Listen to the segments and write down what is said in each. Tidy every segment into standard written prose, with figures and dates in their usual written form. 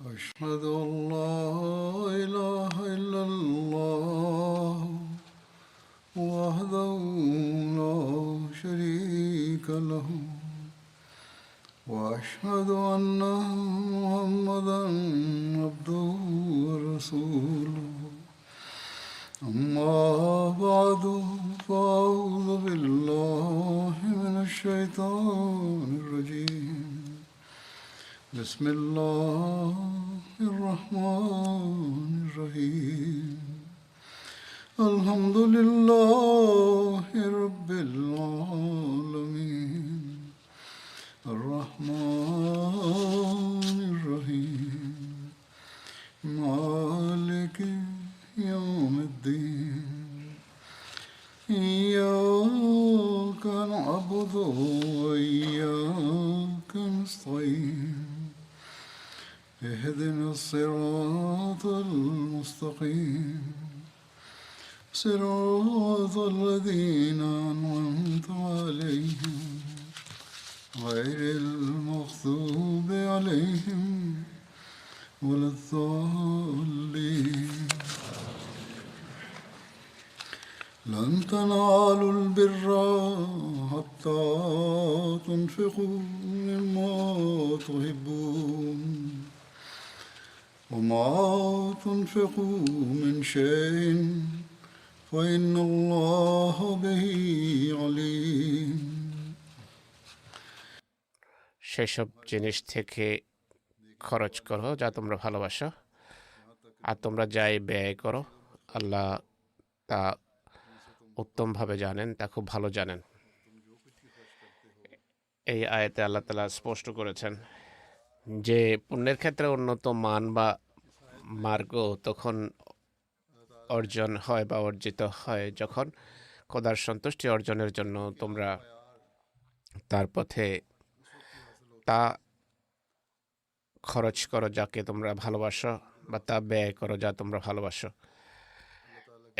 أشهد أن لا إله إلا الله وحده لا شريك له وأشهد أن محمدا عبده ورسوله أما بعد فأعوذ بالله من الشيطان الرجيم بسم الله الرحمن الرحيم الحمد لله رب العالمين الرحمن الرحيم مالك يوم الدين إياك نعبد وإياك نستعين اهدنا الصراط المستقيم صراط الذين أنعمت عليهم غير المغضوب عليهم ولا الضالين لن تنالوا البر حتى تنفقوا مما تحبون وما تنفقوا من شيء فإن الله به عليم সেসব জিনিস থেকে খরচ করো যা তোমরা ভালোবাসো, আর তোমরা যাই ব্যয় করো আল্লাহ তা উত্তমভাবে জানেন, তা খুব ভালো জানেন। এই আয়াতে আল্লাহ তাআলা স্পষ্ট করেছেন যে পুণ্যের ক্ষেত্রে উন্নত মান বা মার্গ তখন অর্জন হয় বা অর্জিত হয় যখন খোদার সন্তুষ্টি অর্জনের জন্য তোমরা তার পথে তা খরচ করো যাকে তোমরা ভালোবাসো, বা তা ব্যয় করো যা তোমরা ভালোবাসো।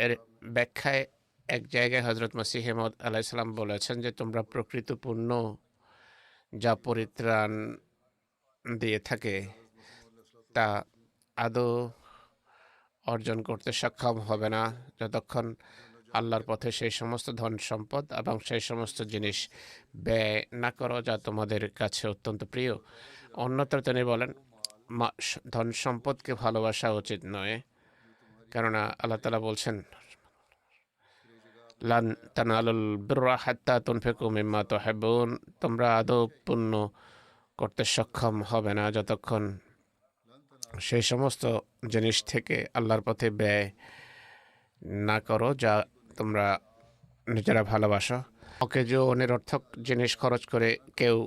এর ব্যাখ্যায় এক জায়গায় হযরত মসিহ মাউদ আলাইহিস সালাম বলেছেন যে তোমরা প্রকৃত পুণ্য যা পরিত্রাণ দিয়ে থাকে তা আদৌ অর্জন করতে সক্ষম হবে না যতক্ষণ আল্লাহর পথে সেই সমস্ত ধন সম্পদ এবং সেই সমস্ত জিনিস ব্যয় না করো যা তোমাদের কাছে অত্যন্ত প্রিয়। অন্যত্র তিনি বলেন ধন সম্পদকে ভালোবাসা উচিত নয়, কেননা আল্লাহ তাআলা বলছেন লান তানালুল বিররা হাত্তা তুনফিকু মিম্মা তুহিব্বুন, তোমরা আদৌ পুণ্য করতে সক্ষম হবে না যতক্ষণ সেই সমস্ত জিনিস থেকে আল্লাহর পথে ব্যয় না করো যা তোমরা নিজেরা ভালোবাসো। অকেজো অনিরর্থক জিনিস খরচ করে কেউ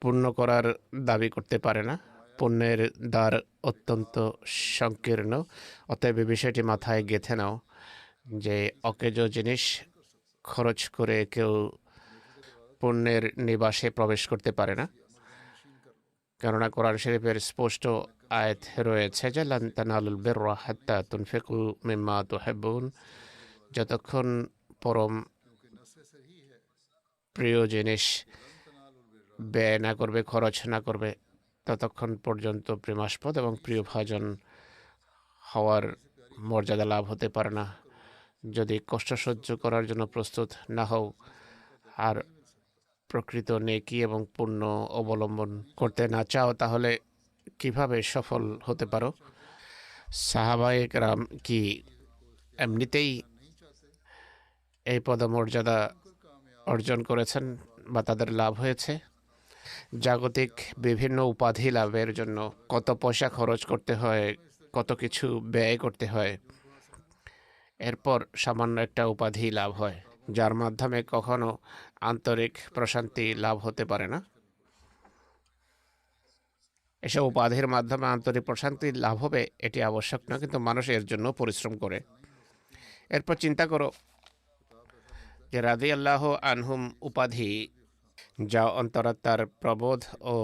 পূর্ণ করার দাবি করতে পারে না। পুণ্যের দ্বার অত্যন্ত সংকীর্ণ, অতএব এই বিষয়টি মাথায় গেঁথে নাও যে অকেজো জিনিস খরচ করে কেউ পুণ্যের নিবাসে প্রবেশ করতে পারে না, কেননা কোরআন শরীফের স্পষ্ট আয়াত রয়েছে যে লান তানালুল বিররা হাত্তা তুনফিকু মিম্মা তুহিব্বুন, যতক্ষণ পরম প্রিয় জিনিস ব্যয় না করবে, খরচ না করবে, ততক্ষণ পর্যন্ত প্রেমাস্পদ এবং প্রিয় ভাজন হওয়ার মর্যাদা লাভ হতে পারে না। যদি কষ্ট সহ্য করার জন্য প্রস্তুত না হও আর প্রকৃত নেকি এবং পুণ্য অবলম্বন করতে না চাও, তাহলে কিভাবে সফল হতে পারো? সাহাবায়ে কেরাম কি এমনিতেই এই পদমর্যাদা অর্জন করেছেন বা তাদের লাভ হয়েছে? জাগতিক বিভিন্ন উপাধি লাভের জন্য কত পয়সা খরচ করতে হয়, কত কিছু ব্যয় করতে হয়, এরপর সামান্য একটা উপাধি লাভ হয় যার মাধ্যমে কখনো আন্তরিক প্রশান্তি লাভ হতে পারে না। এসব উপাধির মাধ্যমে আন্তরিক প্রশান্তি লাভ হবে এটি আবশ্যক না, কিন্তু মানুষ এর জন্য পরিশ্রম করে। এরপর চিন্তা করো যে রাদিয়াল্লাহু আনহুম উপাধি যা অন্তরাত্মার প্রবোধ ও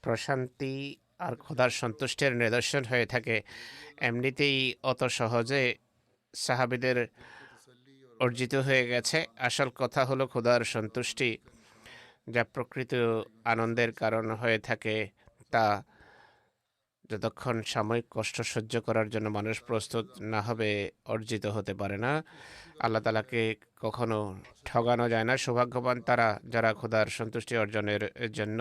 প্রশান্তি আর খোদার সন্তুষ্টির নিদর্শন হয়ে থাকে, এমনিতেই অত সহজে সাহাবীদের অর্জিত হয়ে গেছে। আসল কথা হলো খোদার সন্তুষ্টি, যা প্রকৃত আনন্দের কারণ হয়ে থাকে, তা যতক্ষণ সাময়িক কষ্ট সহ্য করার জন্য মানুষ প্রস্তুত না হবে অর্জিত হতে পারে না। আল্লাহ তাআলাকে কখনো ঠগানো যায় না। সৌভাগ্যবান তারা যারা খোদার সন্তুষ্টি অর্জনের জন্য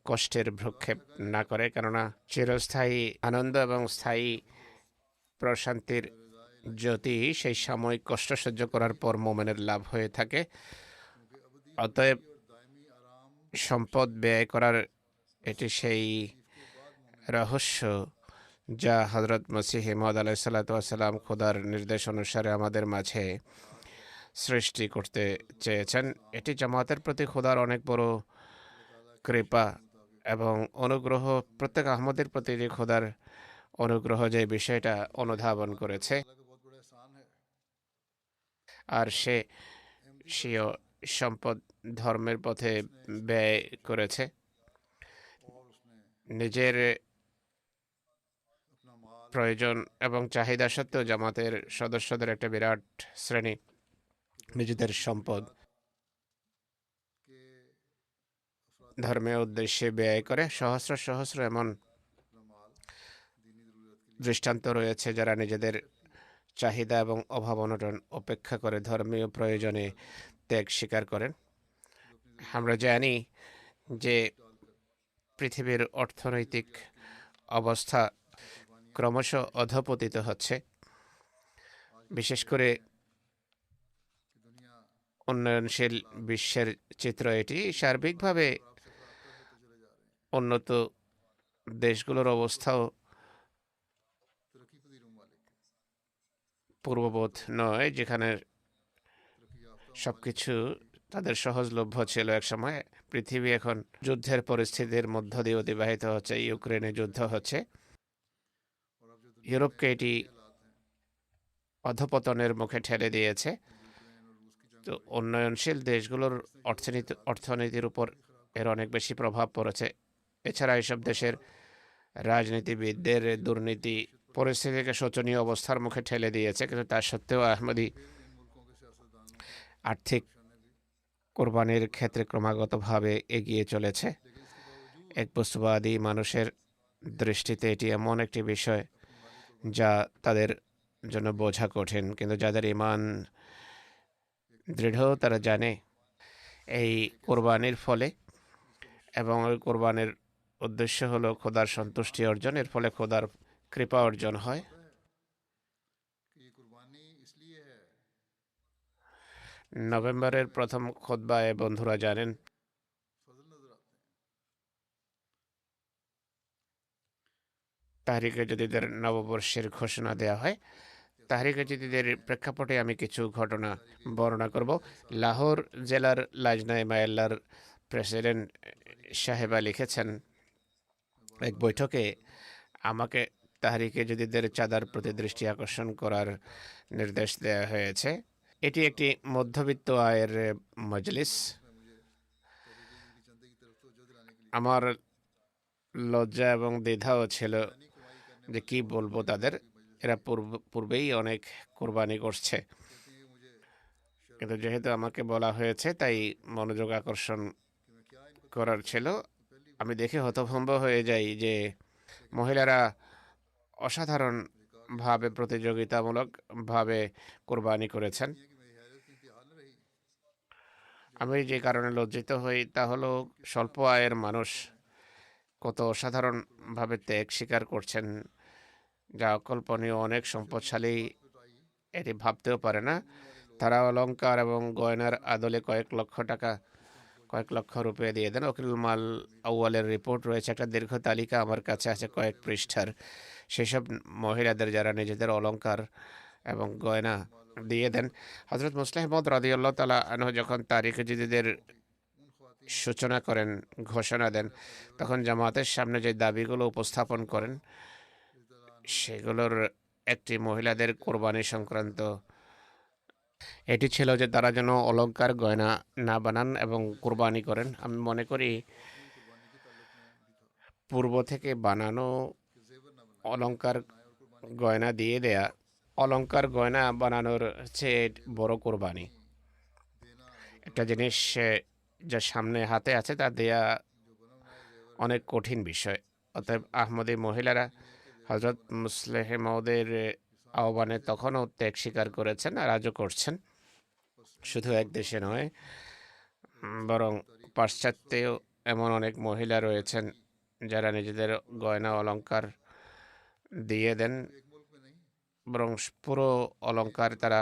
কষ্টের ভ্রুক্ষেপ না করে, কেননা চিরস্থায়ী আনন্দ এবং স্থায়ী প্রশান্তির জ্যোতি সেই সাময়িক কষ্ট সহ্য করার পর মোমেনের লাভ হয়ে থাকে। অতএব সম্পদ ব্যয় করার এটি সেই রহস্য যা হযরত মসিহ মউদ আলাইহিস সালাতু ওয়াস সালাম খোদার নির্দেশ অনুসারে আমাদের মাঝে সৃষ্টি করতে চেয়েছেন। এটি জামাতের প্রতি খোদার অনেক বড় কৃপা এবং অনুগ্রহ। প্রত্যেক আহমদের প্রতি যে খোদার অনুগ্রহ, যে বিষয়টা অনুধাবন করেছে, আর সে স্বীয় সম্পদ ধর্মের পথে ব্যয় করেছে। নিজের প্রয়োজন এবং চাহিদা সত্ত্বেও জামাতের সদস্যদের একটা বিরাট শ্রেণী নিজেদের সম্পদ ধর্মের উদ্দেশ্যে ব্যয় করে। সহস্র সহস্র এমন দৃষ্টান্ত রয়েছে যারা নিজেদের চাহিদা এবং অভাব অনটন উপেক্ষা করে ধর্মীয় প্রয়োজনে ত্যাগ স্বীকার করেন। আমরা জানি যে পৃথিবীর অর্থনৈতিক অবস্থা ক্রমশ অধপতিত হচ্ছে। বিশেষ করে উন্নয়নশীল বিশ্বের চিত্র এটি। সার্বিকভাবে উন্নত দেশগুলোর অবস্থাও পূর্ববৎ নয়, যেখানে সবকিছু তাদের সহজলভ্য ছিল একসময়। পৃথিবী এখন যুদ্ধের পরিস্থিতির মধ্য দিয়ে অতিবাহিত হচ্ছে। ইউক্রেনে যুদ্ধ হচ্ছে। ইউরোপকে এটি অধপতনের মুখে ঠেলে দিয়েছে। তো উন্নয়নশীল দেশগুলোর অর্থনীতির উপর এর অনেক বেশি প্রভাব পড়েছে। এছাড়া এইসব দেশের রাজনীতিবিদদের দুর্নীতি পরিস্থিতিকে শোচনীয় অবস্থার মুখে ঠেলে দিয়েছে। কিন্তু তা সত্ত্বেও আহমদী আর্থিক কোরবানির ক্ষেত্রে ক্রমাগতভাবে এগিয়ে চলেছে। এক বস্তুবাদী মানুষের দৃষ্টিতে এটি এমন একটি বিষয় যা তাদের জন্য বোঝা কঠিন, কিন্তু যাদের ঈমান দৃঢ় তারা জানে এই কোরবানির ফলে, এবং ওই কোরবানির উদ্দেশ্য হলো খোদার সন্তুষ্টি অর্জন, এর ফলে খোদার কৃপা অর্জন হয়। নভেম্বরের প্রথম খুতবায় বন্ধুরা জানেন তাহরিকে জদিদের নববর্ষের ঘোষণা দেওয়া হয়। তাহরিকে জদিদের প্রেক্ষাপটে আমি কিছু ঘটনা বর্ণনা করব। লাহোর জেলার লাজনায় মায়াল্লার প্রেসিডেন্ট সাহেবা লিখেছেন, এক বৈঠকে আমাকে তাহরিকে জদিদের চাঁদার প্রতি দৃষ্টি আকর্ষণ করার নির্দেশ দেওয়া হয়েছে। এটি একটি মধ্যবিত্ত আয়ের মজলিস। আমার লজ্জা এবং দ্বিধাও ছিল যে কি বলবো তাদের। এরা পূর্বেই অনেক কোরবানি করছে, কিন্তু যেহেতু আমাকে বলা হয়েছে তাই মনোযোগ আকর্ষণ করার ছিল। আমি দেখে হতভম্ব হয়ে যাই যে মহিলারা অসাধারণভাবে প্রতিযোগিতামূলকভাবে কোরবানি করেছেন। আমি যে কারণে লজ্জিত হই তা হলো স্বল্প আয়ের মানুষ কত অসাধারণভাবে ত্যাগ স্বীকার করছেন, যা অকল্পনীয়। অনেক সম্পদশালী এটি ভাবতেও পারে না। তারা অলংকার এবং গয়নার আদলে কয়েক লক্ষ রুপে দিয়ে দেন। ওকিলুল মাল আউয়ালের রিপোর্ট রয়েছে, একটা দীর্ঘ তালিকা আমার কাছে আছে কয়েক পৃষ্ঠার। সেসব মহিলাদের যারা নিজেদের অলংকার এবং গয়না দিয়ে দেন। হযরত মুসলিহ মাউদ রাদিয়াল্লাহু তাআলা আনহু যখন তারিখে জদিদের সূচনা করেন, ঘোষণা দেন, তখন জামাতের সামনে যে দাবিগুলো উপস্থাপন করেন সেগুলোর একটি মহিলাদের কোরবানি সংক্রান্ত। এটি ছিল যে তারা যেন অলংকার গয়না না বানান এবং কোরবানি করেন। আমি মনে করি পূর্ব থেকে বানানো অলংকার গয়না দিয়ে দেয়া অলংকার গয়না বানানোর চেয়ে বড় কোরবানি। একটা জিনিস যা সামনে হাতে আছে তা দেয়া অনেক কঠিন বিষয়। অতএব আহমদী মহিলারা হজরত মুসলেহ মওদের আহ্বানে তখনও ত্যাগ স্বীকার করেছেন আর আজও করছেন। শুধু এক দেশে নয়, বরং পাশ্চাত্যেও এমন অনেক মহিলা রয়েছেন যারা নিজেদের গয়না অলংকার দিয়ে দেন, বরং পুরো অলংকার তারা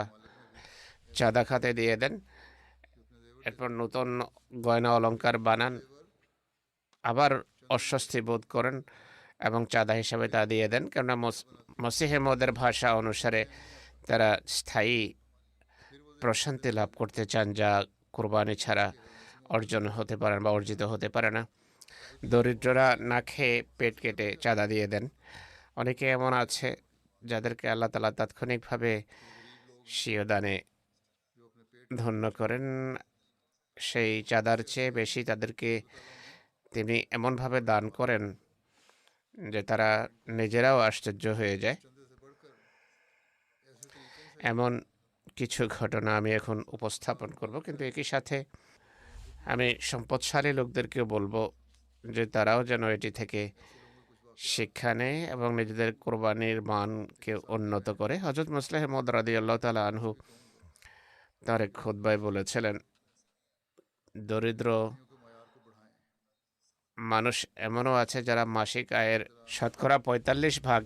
চাঁদা খাতে দিয়ে দেন, এরপর নতুন গয়না অলংকার বানান, আবার অস্বস্তি বোধ করেন এবং চাঁদা হিসাবে তা দিয়ে দেন। কেননা মসিহে মওদের ভাষা অনুসারে তারা স্থায়ী প্রশান্তি লাভ করতে চান, যা কোরবানি ছাড়া অর্জন হতে পারে বা অর্জিত হতে পারে না। দরিদ্ররা না খেয়ে পেট কেটে চাঁদা দিয়ে দেন। অনেকে এমন আছে যাদেরকে আল্লাহ তাআলা তাৎক্ষণিকভাবে স্বীয় দানে ধন্য করেন, সেই চাঁদার চেয়ে বেশি তাদেরকে তিনি এমনভাবে দান করেন যে তারা নিজেরাও আশ্চর্য হয়ে যায়। এমন কিছু ঘটনা আমি এখন উপস্থাপন করব, কিন্তু একই সাথে আমি সম্পদশালী লোকদেরকেও বলবো যে তারাও যেন এটি থেকে শিক্ষা নেয় এবং নিজেদের কোরবানির মানকে উন্নত করে। হযরত মুসলিহ মওদ রাদিয়াল্লাহু তাআলা আনহু তার এক খুতবায় বলেছিলেন, দরিদ্র মানুষ এমনও আছে যারা মাসিক আয়ের শতকরা ৪৫%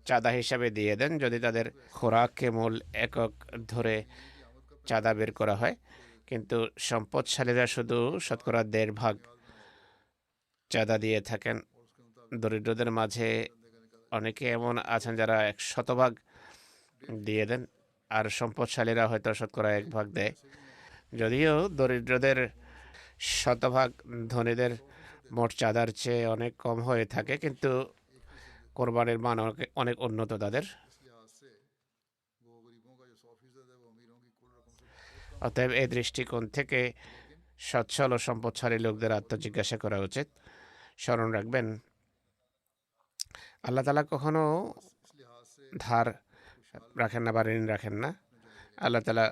চাঁদা হিসাবে দিয়ে দেন, যদি তাদের খোরাককে মূল একক ধরে চাঁদা বের করা হয়। কিন্তু সম্পদশালীরা শুধু শতকরা ১.৫% চাঁদা দিয়ে থাকেন। দরিদ্রদের মাঝে অনেকে এমন আছেন যারা ১০০% দিয়ে দেন, আর সম্পদশালীরা হয়তো শতকরা ১% দেয়। যদিও দরিদ্রদের ১০০% ধনীদের মোট চাঁদার চেয়ে অনেক কম হয়ে থাকে, কিন্তু কোরবানির মান অনেক উন্নত তাদের। অতএব এই দৃষ্টিকোণ থেকে সচ্ছল ও সম্পদশালী লোকদের আত্মজিজ্ঞাসা করা উচিত। স্মরণ রাখবেন, আল্লাহ তাআলা কখনো ধার রাখেন না বা ঋণ রাখেন না। আল্লাহ তাআলা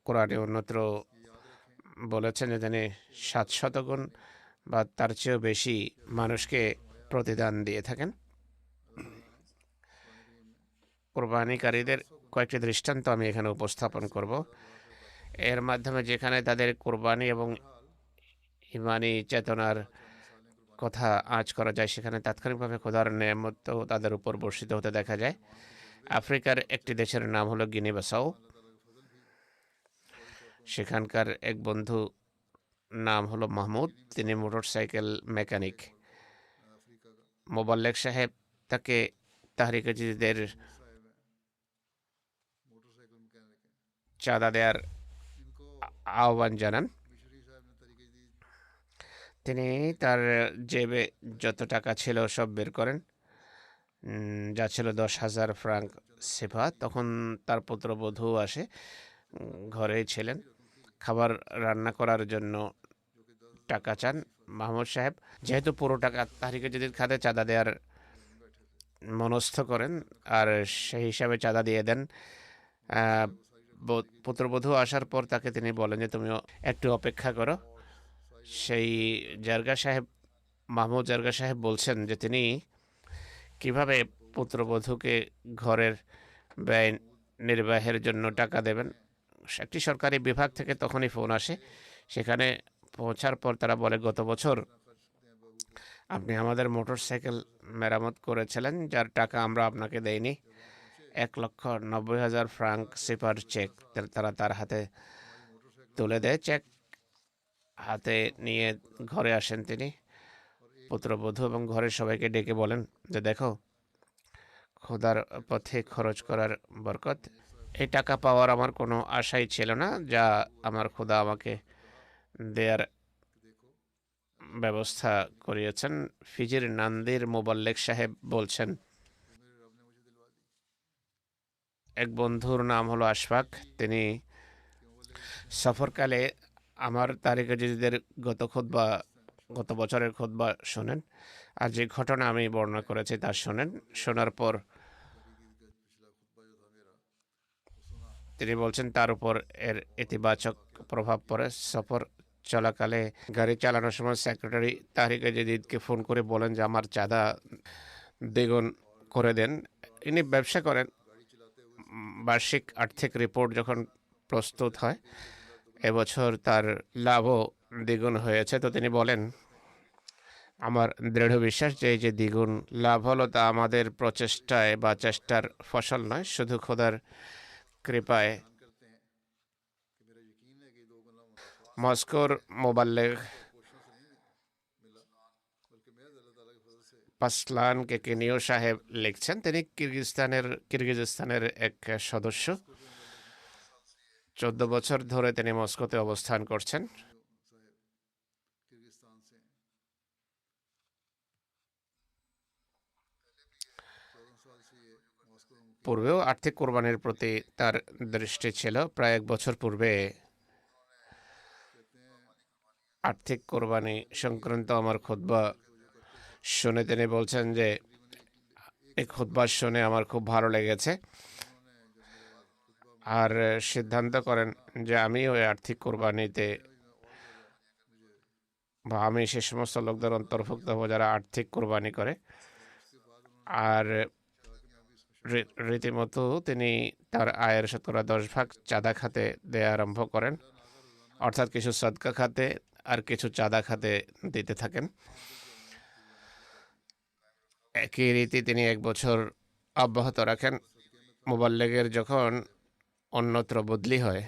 কোরআনে অন্যত্র বলেছেন যে তিনি ৭০০ গুণ বা তার চেয়েও বেশি মানুষকে প্রতিদান দিয়ে থাকেন। কোরবানিকারীদের কয়েকটি দৃষ্টান্ত আমি এখানে উপস্থাপন করব। এর মাধ্যমে যেখানে তাদের কোরবানি এবং ইমানি চেতনার কথা আঁচ করা যায়, সেখানে তাৎক্ষণিকভাবে খোদার নেয়ামতও তাদের উপর বর্ষিত হতে দেখা যায়। আফ্রিকার একটি দেশের নাম হলো গিনি বাসাও। সেখানকার এক বন্ধু নাম হলো মাহমুদ, তিনি মোটরসাইকেল মেকানিক। মোবাল্লেক সাহেব তাকে তাহরিকে জিদের চাঁদা দেওয়ার আহ্বান জানান। তিনি তার জেবে যত টাকা ছিল সব বের করেন, যা ছিল ১০,০০০ ফ্রাঙ্ক সেফা। তখন তার পুত্রবধূ আসে, ঘরেই ছিলেন, খাবার রান্না করার জন্য টাকা চান। মাহমুদ সাহেব যেহেতু পুরো টাকা তাহরিকে জিদের খাতে চাঁদা দেওয়ার মনস্থ করেন, আর সেই হিসাবে চাঁদা দিয়ে দেন। পুত্রবধূ আসার পর তাকে তিনি বলেন যে তুমিও একটু অপেক্ষা করো। সেই জারগা সাহেব, মাহমুদ জারগা সাহেব বলছেন যে তিনি কিভাবে পুত্রবধূকে ঘরের ব্যয় নির্বাহের জন্য টাকা দেবেন। একটি সরকারি বিভাগ থেকে তখনই ফোন আসে। সেখানে পৌঁছার পর তারা বলে, গত বছর আপনি আমাদের মোটরসাইকেল মেরামত করেছিলেন, যার টাকা আমরা আপনাকে দেইনি। ১,৯০,০০০ ফ্রাঙ্ক সিপার চেক তারা তার হাতে তুলে দেয়। চেক হাতে নিয়ে ঘরে আসেন তিনি, পুত্রবধূ এবং ঘরের সবাইকে ডেকে বলেন যে দেখো, খোদার পথে খরচ করার বরকত। এই টাকা পাওয়ার আমার কোনো আশাই ছিল না, যা আমার খোদা আমাকে দেয়ার ব্যবস্থা করিয়েছেন। ফিজির নান্দির মোবাল্লেক সাহেব বলছেন, এক বন্ধুর নাম হলো আশফাক। তিনি সফরকালে আমার তারিকে জিদের গত বছরের খুতবা শোনেন, আর যে ঘটনা আমি বর্ণনা করেছি তা শোনেন। শোনার পর তিনি বলছেন তার উপর এর ইতিবাচক প্রভাব পড়ে। সফর চলাকালে গাড়ি চালানোর সময় সেক্রেটারি তাহরিক জাদিদকে ফোন করে বলেন যে আমার চাঁদা দ্বিগুণ করে দেন। ইনি ব্যবসা করেন। বার্ষিক আর্থিক রিপোর্ট যখন প্রস্তুত হয়, এবছর তার লাভও দ্বিগুণ হয়েছে। তো তিনি বলেন, আমার দৃঢ় বিশ্বাস যে এই যে দ্বিগুণ লাভ হলো তা আমাদের প্রচেষ্টায় বা চেষ্টার ফসল নয়, শুধু খোদার কৃপায়। মস্কোর মোবাল্লেগ পাসলান কেকেনিও সাহেব লিখছেন, তিনি কিরগিজস্তানের এক সদস্য। 14 বছর ধরে তিনি মস্কোতে অবস্থান করছেন। পূর্বেও আর্থিক কোরবানির প্রতি তার দৃষ্টি ছিল। প্রায় 1 বছর পূর্বে আর্থিক কোরবানি সংক্রান্ত আমার খুতবা শুনে তিনি বলছেন যে এই খুতবা শুনে আমার খুব ভালো লেগেছে, আর সিদ্ধান্ত করেন যে আমি ওই আর্থিক কোরবানিতে বা আমি সে সমস্ত লোকদের অন্তর্ভুক্ত হব যারা আর্থিক কোরবানি করে। আর রীতিমতো তিনি তার আয়ের 10% চাঁদা খাতে দেয়া আরম্ভ করেন, অর্থাৎ কিছু সদকা খাতে আর কিছু চাঁদা খাতে দিতে থাকেন। একই রীতি তিনি 1 বছর অব্যাহত রাখেন। মোবাল্লেগের যখন অন্যত্র বদলি হয়,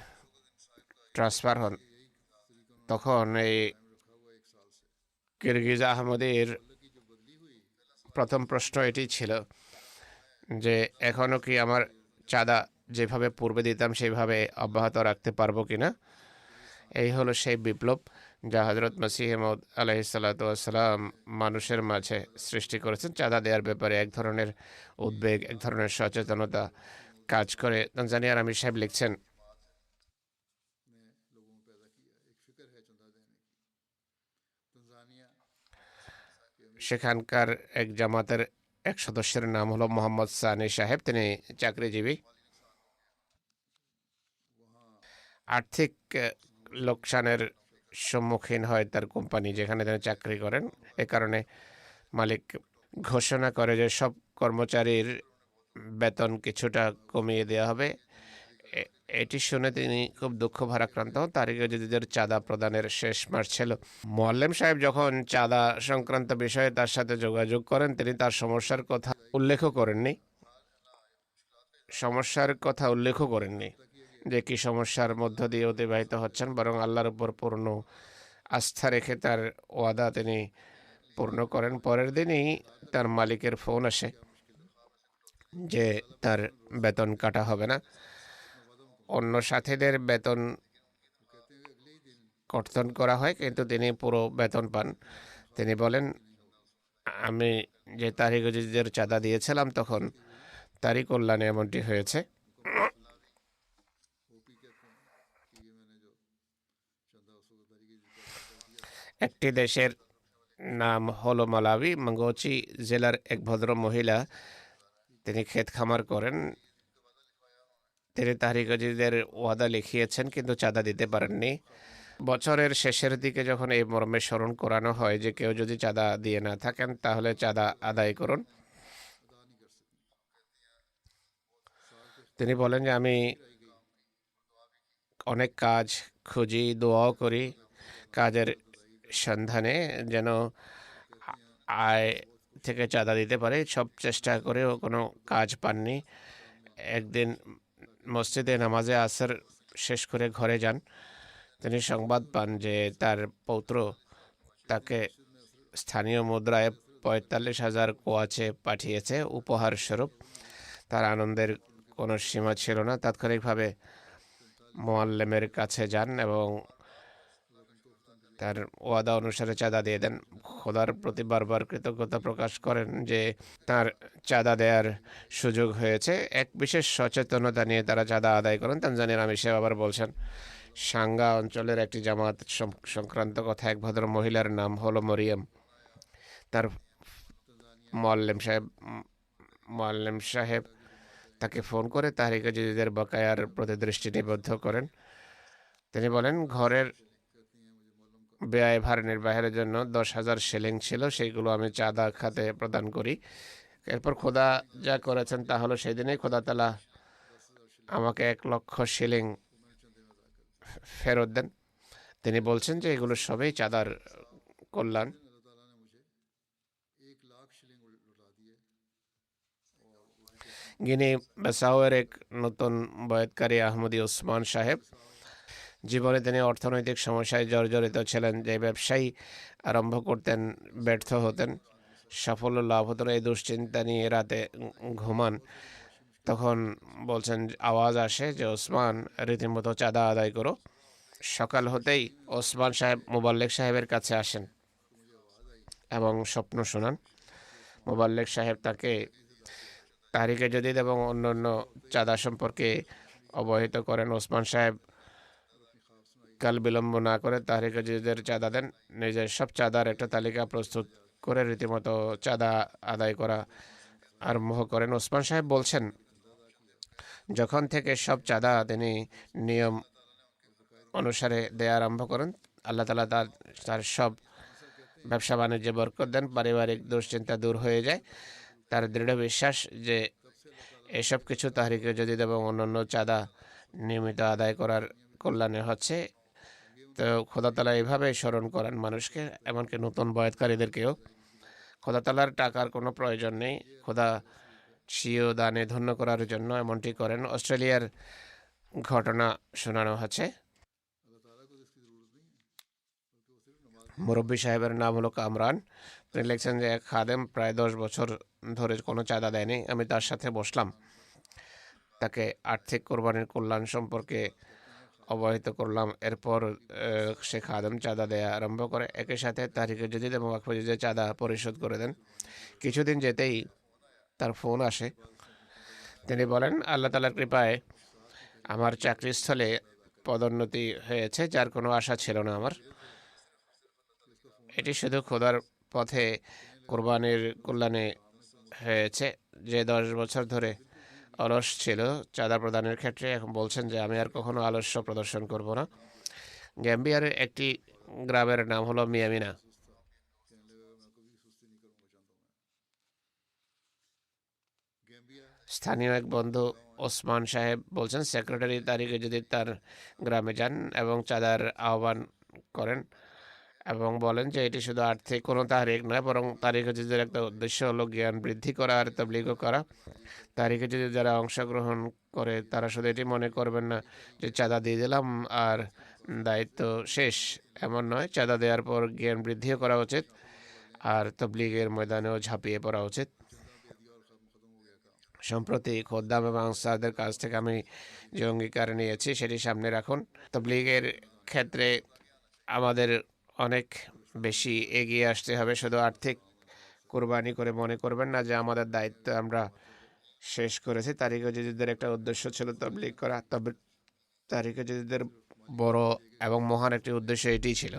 ট্রান্সফার হন, তখন এই কিরগিজ আহমদের প্রথম প্রশ্ন এটি ছিল যে এখনও কি আমার চাঁদা যেভাবে পূর্বে দিতাম সেইভাবে অব্যাহত রাখতে পারবো কিনা। এই হলো সেই বিপ্লব যা হযরত মসিহ মাউদ আলাইহিসসালাম মানুষের মাঝে সৃষ্টি করেছেন। চাঁদা দেওয়ার ব্যাপারে এক ধরনের উদ্বেগ, এক ধরনের সচেতনতা কাজ করে। তানজানিয়ার আমির সাহেব লিখছেন, সেখানকার এক জামাতের এক সদস্যের নাম হলো মোহাম্মদ সানি সাহেব। তিনি চাকরিজীবী। আর্থিক লোকসানের সম্মুখীন হয় তার কোম্পানি যেখানে তিনি চাকরি করেন। এ কারণে মালিক ঘোষণা করে যে সব কর্মচারীর বেতন কিছুটা কমিয়ে দেওয়া হবে। এটি শুনে তিনি খুব দুঃখ ভারাক্রান্ত হন। তারিক জাদিদের চাঁদা প্রদানের শেষ মাস ছিল। মোয়াল্লেম সাহেব যখন চাঁদা সংক্রান্ত বিষয়ে তার সাথে যোগাযোগ করেন, তিনি তার সমস্যার কথা উল্লেখও করেননি যে কি সমস্যার মধ্য দিয়ে অতিবাহিত হচ্ছেন, বরং আল্লাহর উপর পূর্ণ আস্থা রেখে তার ওয়াদা তিনি পূর্ণ করেন। পরের দিনই তার মালিকের ফোন আসে যে তার বেতন কাটা হবে না। অন্য সাথীদের বেতন কর্তন করা হয়, কিন্তু তিনি পুরো বেতন পান। তিনি বলেন, আমি যে তারিক জাদিদের চাঁদা দিয়েছিলাম তখন তারই কল্যাণে এমনটি হয়েছে। একটি দেশের নাম হলো মালাবি। মাঙ্গোচি জেলার এক ভদ্র মহিলা, তিনি ক্ষেত খামার করেন। তিনি তারিক জাদিদের ওয়াদা লিখিয়েছেন কিন্তু চাঁদা দিতে পারেননি। বছরের শেষের দিকে যখন এই মর্মে স্মরণ করানো হয় যে কেউ যদি চাঁদা দিয়ে না থাকেন তাহলে চাঁদা আদায় করুন, তিনি বলেন যে আমি অনেক কাজ খুঁজি, দোয়াও করি কাজের সন্ধানে যেন আয় থেকে চাঁদা দিতে পারে। সব চেষ্টা করেও কোনো কাজ পাননি। একদিন মসজিদে নামাজে আসর শেষ করে ঘরে যান। তিনি সংবাদ পান যে তার পৌত্র তাকে স্থানীয় মুদ্রায় 45,000 কোয়াচে পাঠিয়েছে উপহার স্বরূপ। তার আনন্দের কোনো সীমা ছিল না। তাৎক্ষণিকভাবে মোয়াল্লেমের কাছে যান এবং তার ওয়াদা অনুসারে চাঁদা দিয়ে দেন। খোদার প্রতি বারবার কৃতজ্ঞতা প্রকাশ করেন যে তার চাঁদা দেওয়ার সুযোগ হয়েছে। এক বিশেষ সচেতনতা নিয়ে তারা চাঁদা আদায় করেন। তানজানিয়ার আমির সাহেব আবার বলছেন, সাঙ্গা অঞ্চলের একটি জামাত সংক্রান্ত কথা। এক ভদ্র মহিলার নাম হলো মরিয়ম। তার মোয়াল্লেম সাহেব তাকে ফোন করে তারিক জাদিদের বকায়ার প্রতি দৃষ্টি নিবদ্ধ করেন। তিনি বলেন, ঘরের ব্যয়ভার নির্বাহের জন্য 10,000 শিলিং ছিল, সেইগুলো আমি চাঁদা খাতে প্রদান করি। এরপর খোদা যা করেছেন তা হলো সেই দিনেই খোদা তাআলা আমাকে 1,00,000 শিলিং ফেরত দেন। তিনি বলছেন যে এগুলো সবই চাঁদার কল্যাণ। গিনি বেসাওয়ের এক নতুন বয়াতকারী আহমদী ওসমান সাহেব, জীবনে তিনি অর্থনৈতিক সমস্যায় জর্জরিত ছিলেন। যে ব্যবসায়ী আরম্ভ করতেন ব্যর্থ হতেন, সাফল্য লাভ হতো না, এই দুশ্চিন্তা নিয়ে রাতে ঘুমান। তখন বলছেন, আওয়াজ আসে যে ওসমান, রীতিমতো চাঁদা আদায় করো। সকাল হতেই ওসমান সাহেব মোবাল্লেক সাহেবের কাছে আসেন এবং স্বপ্ন শোনান। মোবাল্লেক সাহেব তাকে তাহরিকে জদিদ এবং অন্যান্য চাঁদা সম্পর্কে অবহিত করেন। ওসমান সাহেব কাল বিলম্ব না করে তাহরিকে জদিদের চাঁদা দেন। নিজের সব চাঁদার একটা তালিকা প্রস্তুত করে রীতিমতো চাঁদা আদায় করা আরম্ভ করেন। ওসমান সাহেব বলছেন, যখন থেকে সব চাঁদা তিনি নিয়ম অনুসারে দেয়া আরম্ভ করেন, আল্লাহ তাআলা তার সব ব্যবসা বাণিজ্যে বরকত দেন, পারিবারিক দুশ্চিন্তা দূর হয়ে যায়। তার দৃঢ় বিশ্বাস যে এসব কিছু তাহরিকে জদিদ এবং অন্যান্য চাঁদা নিয়মিত আদায় করার কল্যাণে হচ্ছে। তো খোদা তাআলা এইভাবেই স্মরণ করেন মানুষকে, এমনকি নতুন বয়াতকারীদেরকেও। খোদা তাআলার টাকার কোনো প্রয়োজন নেই, খোদা স্বীয় দানে ধন্য করার জন্য এমনটি করেন। অস্ট্রেলিয়ার ঘটনা শোনানো হচ্ছে। মুরব্বী সাহেবের নাম হলো কামরান। তিনি লিখছেন যে এক খাদেম প্রায় 10 বছর ধরে কোনো চাঁদা দেয়নি। আমি তার সাথে বসলাম, তাকে আর্থিক কোরবানির কল্যাণ সম্পর্কে অবহিত করলাম। এরপর সে খাদেম চাঁদা দেয়া আরম্ভ করে, একই সাথে তাহরিকে জদিদ এবং ওয়াকফ জদিদের চাঁদা পরিশোধ করে দেন। কিছুদিন যেতেই তার ফোন আসে। তিনি বলেন, আল্লাহ তাআলার কৃপায় আমার চাকরিস্থলে পদোন্নতি হয়েছে, যার কোনো আশা ছিল না আমার। এটি শুধু খোদার পথে কোরবানির কল্যাণে হয়েছে। যে 10 বছর ধরে অলস ছিল চাঁদা প্রদানের ক্ষেত্রে, এখন বলছেন যে আমি আর কখনো আলস্য প্রদর্শন করব না। গ্যাম্বিয়ার একটি গ্রামের নাম হলো মিয়ামিনা। স্থানীয় এক বন্ধু ওসমান সাহেব বলছেন, সেক্রেটারি তারিখে যদি তার গ্রামে যান এবং চাঁদার আহ্বান করেন এবং বলেন যে এটি শুধু আর্থিক কোনো তারিখ নয়, বরং তারিখে যদি একটা উদ্দেশ্য হলো জ্ঞান বৃদ্ধি করা আর তাবলীগও করা। তারিখে যদি যারা অংশগ্রহণ করে তারা শুধু এটি মনে করবেন না যে চাঁদা দিয়ে দিলাম আর দায়িত্ব শেষ, এমন নয়। চাঁদা দেওয়ার পর জ্ঞান বৃদ্ধিও করা উচিত আর তাবলীগের ময়দানেও ঝাঁপিয়ে পড়া উচিত। সম্প্রতি খোদ্দাম এবং আনসারদের কাছ থেকে আমি যে অঙ্গীকার নিয়েছি সেটি সামনে রাখুন। তাবলীগের ক্ষেত্রে আমাদের অনেক বেশি এগিয়ে আসতে হবে। শুধু আর্থিক কোরবানি করে মনে করবেন না যে আমাদের দায়িত্ব আমরা শেষ করেছি। তারিখে জদিদের একটা উদ্দেশ্য ছিল তাবলীগ করা, তবে তারিখে জদিদের বড় এবং মহান একটি উদ্দেশ্য এটিই ছিল।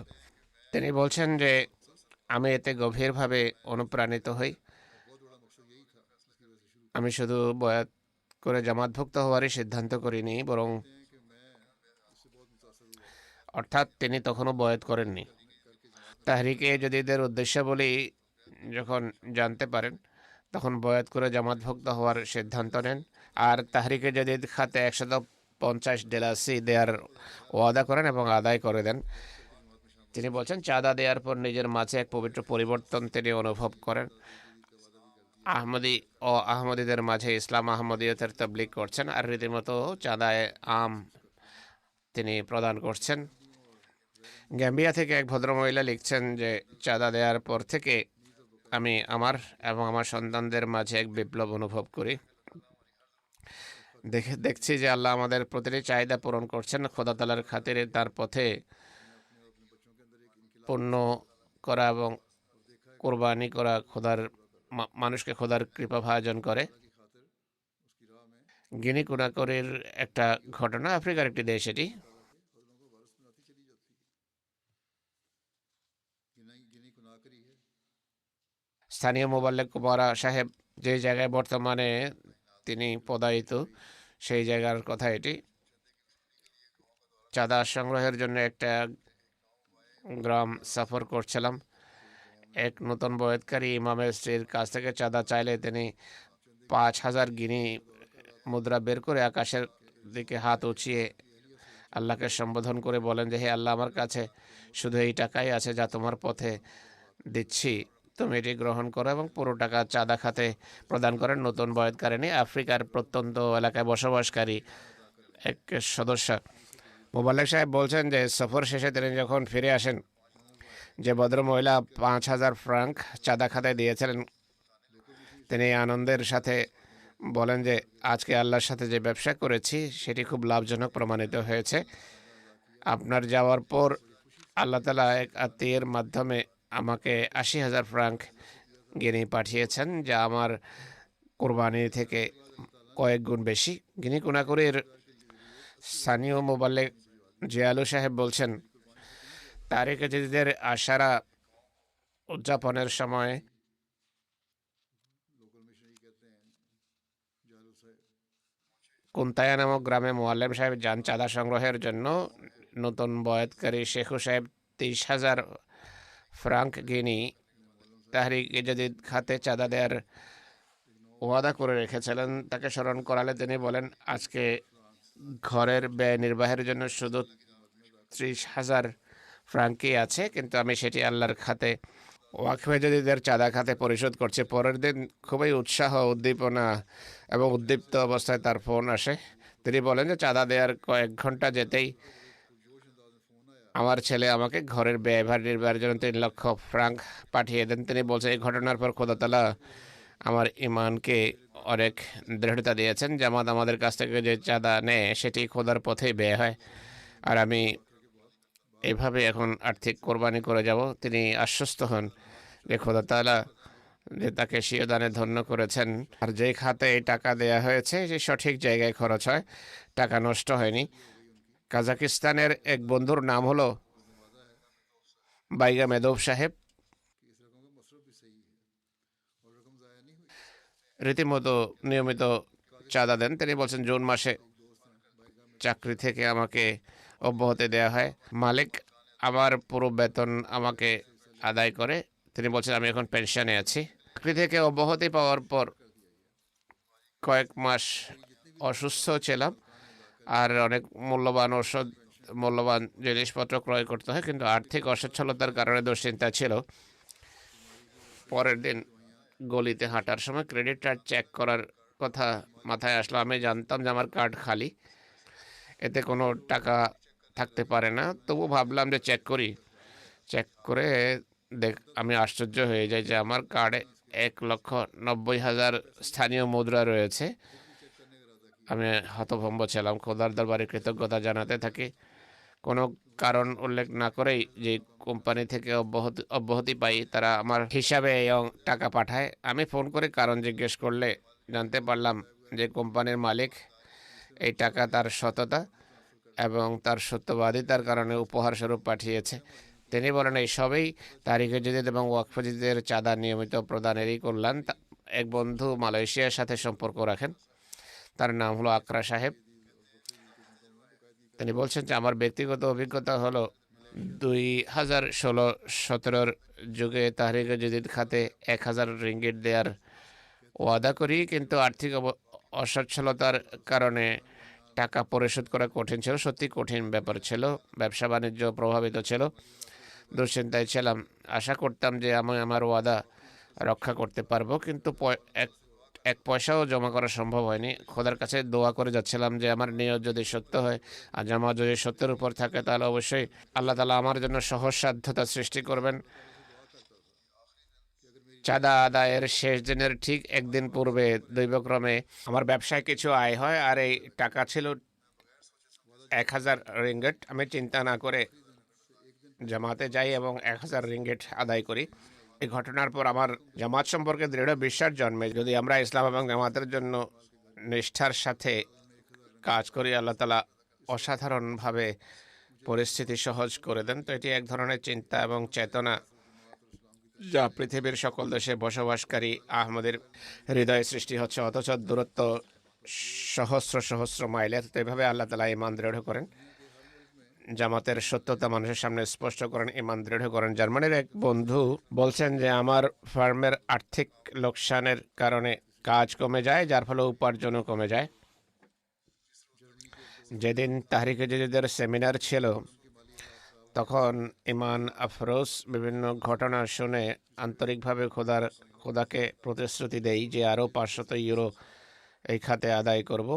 তিনি বলছেন যে আমি এতে গভীরভাবে অনুপ্রাণিত হই। আমি শুধু বয়াত করে জামাতভুক্ত হওয়ারই সিদ্ধান্ত করিনি, বরং অর্থাৎ তিনি তখনও বয়াত করেননি। তাহরিকে জদিদের উদ্দেশ্যাবলী যখন জানতে পারেন, তখন বয়াত করে জামাতভুক্ত হওয়ার সিদ্ধান্ত নেন আর তাহরিকে জদিদ খাতে $150 দেওয়ার ওয়াদা করেন এবং আদায় করে দেন। তিনি বলছেন, চাঁদা দেওয়ার পর নিজের মাঝে এক পবিত্র পরিবর্তন তিনি অনুভব করেন। আহমদী ও আহমদীদের মাঝে ইসলাম আহমদীয়তের তাবলীগ করছেন আর রীতিমতো চাঁদায় আম তিনি প্রদান করছেন। গ্যাম্বিয়া থেকে এক ভদ্রমহিলা লিখছেন যে চাঁদা দেওয়ার পর থেকে আমি আমার এবং আমার সন্তানদের মাঝে এক বিপ্লব অনুভব করি। দেখছি যে আল্লাহ আমাদের প্রতিটি চাহিদা পূরণ করছেন। খোদা তাআলার খাতিরে তার পথে পূর্ণ করা এবং কোরবানি করা মানুষকে খোদার কৃপা ভাজন করে। গিনি কুনাকরির একটা ঘটনা, আফ্রিকার একটি দেশ এটি। স্থানীয় মোবাল্লেক কুমারা সাহেব যে জায়গায় বর্তমানে তিনি পদায়িত, সেই জায়গার কথা এটি। চাঁদা সংগ্রহের জন্য একটা গ্রাম সফর করছিলাম। এক নতুন বয়ৎকারী ইমামের স্ত্রীর কাছ থেকে চাঁদা চাইলে তিনি 5,000 গিনি মুদ্রা বের করে আকাশের দিকে হাত উঁচিয়ে আল্লাহকে সম্বোধন করে বলেন যে, হে আল্লাহ, আমার কাছে শুধু এই টাকাই আছে যা তোমার পথে দিচ্ছি, তুমি এটি গ্রহণ করো, এবং পুরো টাকা চাঁদা খাতে প্রদান করেন। নতুন বয়ৎকারিণী আফ্রিকার প্রত্যন্ত এলাকায় বসবাসকারী এক সদস্য। মোবাল্লেক সাহেব বলছেন যে সফর শেষে তিনি যখন ফিরে আসেন, যে ভদ্রমহিলা 5,000 ফ্রাঙ্ক চাঁদা খাতায় দিয়েছিলেন, তিনি আনন্দের সাথে বলেন যে আজকে আল্লাহর সাথে যে ব্যবসা করেছি সেটি খুব লাভজনক প্রমাণিত হয়েছে। আপনার যাওয়ার পর আল্লাহ তাআলা এক আত্মীয়ের মাধ্যমে আমাকে 80,000 ফ্রাঙ্ক গিনি পাঠিয়েছেন, যা আমার কোরবানি থেকে কয়েক গুণ বেশি। গিনি কোনাকুরির স্থানীয় মোবাল্লেক জিয়ালু সাহেব বলছেন, তারিকে জাদিদের আশারা উদযাপনের সময় কুন্তায়া নামক গ্রামে মোয়াল্লেম সাহেব যান চাঁদা সংগ্রহের জন্য। নতুন বয়াতকারী শেখু সাহেব 30,000 ফ্রাঙ্ক গিনি তাহরিক জাদিদ খাতে চাঁদা দেওয়ার ওয়াদা করে রেখেছিলেন। তাকে স্মরণ করালে তিনি বলেন, আজকে ঘরের ব্যয় নির্বাহের জন্য শুধু 30,000 ফ্রাঙ্কই আছে, কিন্তু আমি সেটি আল্লাহর খাতে ওয়াকফে জাদিদের চাঁদা খাতে পরিশোধ করছি। পরের দিন খুবই উৎসাহ, উদ্দীপনা এবং উদ্দীপ্ত অবস্থায় তার ফোন আসে। তিনি বলেন যে চাঁদা দেওয়ার কয়েক ঘন্টা যেতেই আমার ছেলে আমাকে ঘরের ব্যয়ভার নির্বাহের জন্য 3 লক্ষ ফ্রাঙ্ক পাঠিয়ে দেন। তিনি বলছেন, এই ঘটনার পর খোদা তাআলা আমার ইমানকে অনেক দৃঢ়তা দিয়েছেন। জামাত আমাদের কাছ থেকে যে চাঁদা নেয় সেটি খোদার পথেই ব্যয় হয়, আর আমি এভাবে এখন আর্থিক কোরবানি করে যাব। তিনি আশ্বস্ত হন যে খোদা তাআলা যে তাকে স্বীয় দানে ধন্য করেছেন, আর যেই খাতে এই টাকা দেয়া হয়েছে যে সঠিক জায়গায় খরচ হয়, টাকা নষ্ট হয়নি। কাজাকিস্তানের এক বন্ধুর নাম হলো বাইগা মেদব সাহেব। রীতিমতো নিয়মিত চাঁদা দেন। তিনি বলছেন, জুন মাসে চাকরি থেকে আমাকে অব্যাহতি দেওয়া হয়। মালিক আমার পুরো বেতন আমাকে আদায় করে। তিনি বলছেন, আমি এখন পেনশনে আছি। চাকরি থেকে অব্যাহতি পাওয়ার পর কয়েক মাস অসুস্থ ছিলাম, আর অনেক মূল্যবান ওষুধ, মূল্যবান জিনিসপত্র ক্রয় করতে হয়, কিন্তু আর্থিক অসচ্ছলতার কারণে দুশ্চিন্তা ছিল। পরের দিন গলিতে হাঁটার সময় ক্রেডিট কার্ড চেক করার কথা মাথায় আসলো। আমি জানতাম যে আমার কার্ড খালি, এতে কোনো টাকা থাকতে পারে না। তবু ভাবলাম যে চেক করি। চেক করে আমি আশ্চর্য হয়ে যাই যে আমার কার্ডে 1,90,000 স্থানীয় মুদ্রা রয়েছে। আমি হতভম্ব ছিলাম। খোদার দরবারে কৃতজ্ঞতা জানাতে থাকি। কোনো কারণ উল্লেখ না করেই যে কোম্পানি থেকে অব্যাহতি পাই, তারা আমার হিসাবে এই টাকা পাঠায়। আমি ফোন করে কারণ জিজ্ঞেস করলে জানতে পারলাম যে কোম্পানির মালিক এই টাকা তার সততা এবং তার সত্যবাদিতার কারণে উপহার স্বরূপ পাঠিয়েছে। তিনি বলেন, এই সবই তারিখে জাদিদ এবং ওয়াকফে জাদিদের চাঁদা নিয়মিত প্রদানেরই কল্যাণ। এক বন্ধু মালয়েশিয়ার সাথে সম্পর্ক রাখেন, তার নাম হলো আকরা সাহেব। তিনি বলছেন যে আমার ব্যক্তিগত অভিজ্ঞতা হলো 2016-17 যুগে তাহরিকে জাদিদ খাতে 1,000 রিঙ্গিট দেওয়ার ওয়াদা করি, কিন্তু আর্থিক অসচ্ছলতার কারণে টাকা পরিশোধ করা কঠিন ছিল। সত্যি কঠিন ব্যাপার ছিল। ব্যবসা বাণিজ্য প্রভাবিত ছিল। দুশ্চিন্তায় ছিলাম। আশা করতাম যে আমি আমার ওয়াদা রক্ষা করতে পারবো, কিন্তু এক পয়সাও জমা করা সম্ভব হয়নি। খোদার কাছে দোয়া করে যাচ্ছিলাম যে আমার নিয়ত যদি সত্য হয় আর জামা যদি সত্যের উপর থাকে, তাহলে অবশ্যই আল্লাহ তাআলা আমার জন্য সহজসাধ্যতা সৃষ্টি করবেন। চাঁদা আদায়ের শেষ দিনের ঠিক একদিন পূর্বে দৈবক্রমে আমার ব্যবসায় কিছু আয় হয়, আর এই টাকা ছিল 1,000 রিঙ্গিট। আমি চিন্তা না করে জামাতে যাই এবং 1,000 রিঙ্গিট আদায় করি। এই ঘটনার পর আমার জামাত সম্পর্কে দৃঢ় বিশ্বাস জন্মে। যদি আমরা ইসলাম এবং জামাতের জন্য নিষ্ঠার সাথে কাজ করি, আল্লাহ তাআলা অসাধারণভাবে পরিস্থিতি সহজ করে দেন। তো এটি এক ধরনের চিন্তা এবং চেতনা যা পৃথিবীর সকল দেশে বসবাসকারী আহমদের হৃদয়ে সৃষ্টি হচ্ছে, অথচ দূরত্ব সহস্র সহস্র মাইলের। তো এভাবে আল্লাহ তাআলা ঈমান দৃঢ় করেন। জামাতের সত্যতা মানুষের সামনে স্পষ্ট করেন, ইমান দৃঢ় করেন। জার্মানির এক বন্ধু বলছেন যে আমার ফার্মের আর্থিক লোকসানের কারণে কাজ কমে যায়, যার ফলে উপার্জনও কমে যায়। যেদিন তাহরিকে জাদিদের সেমিনার ছিল তখন ইমান আফরোজ বিভিন্ন ঘটনা শুনে আন্তরিকভাবে খোদাকে প্রতিশ্রুতি দেই যে আরও 500 ইউরো এই খাতে আদায় করব।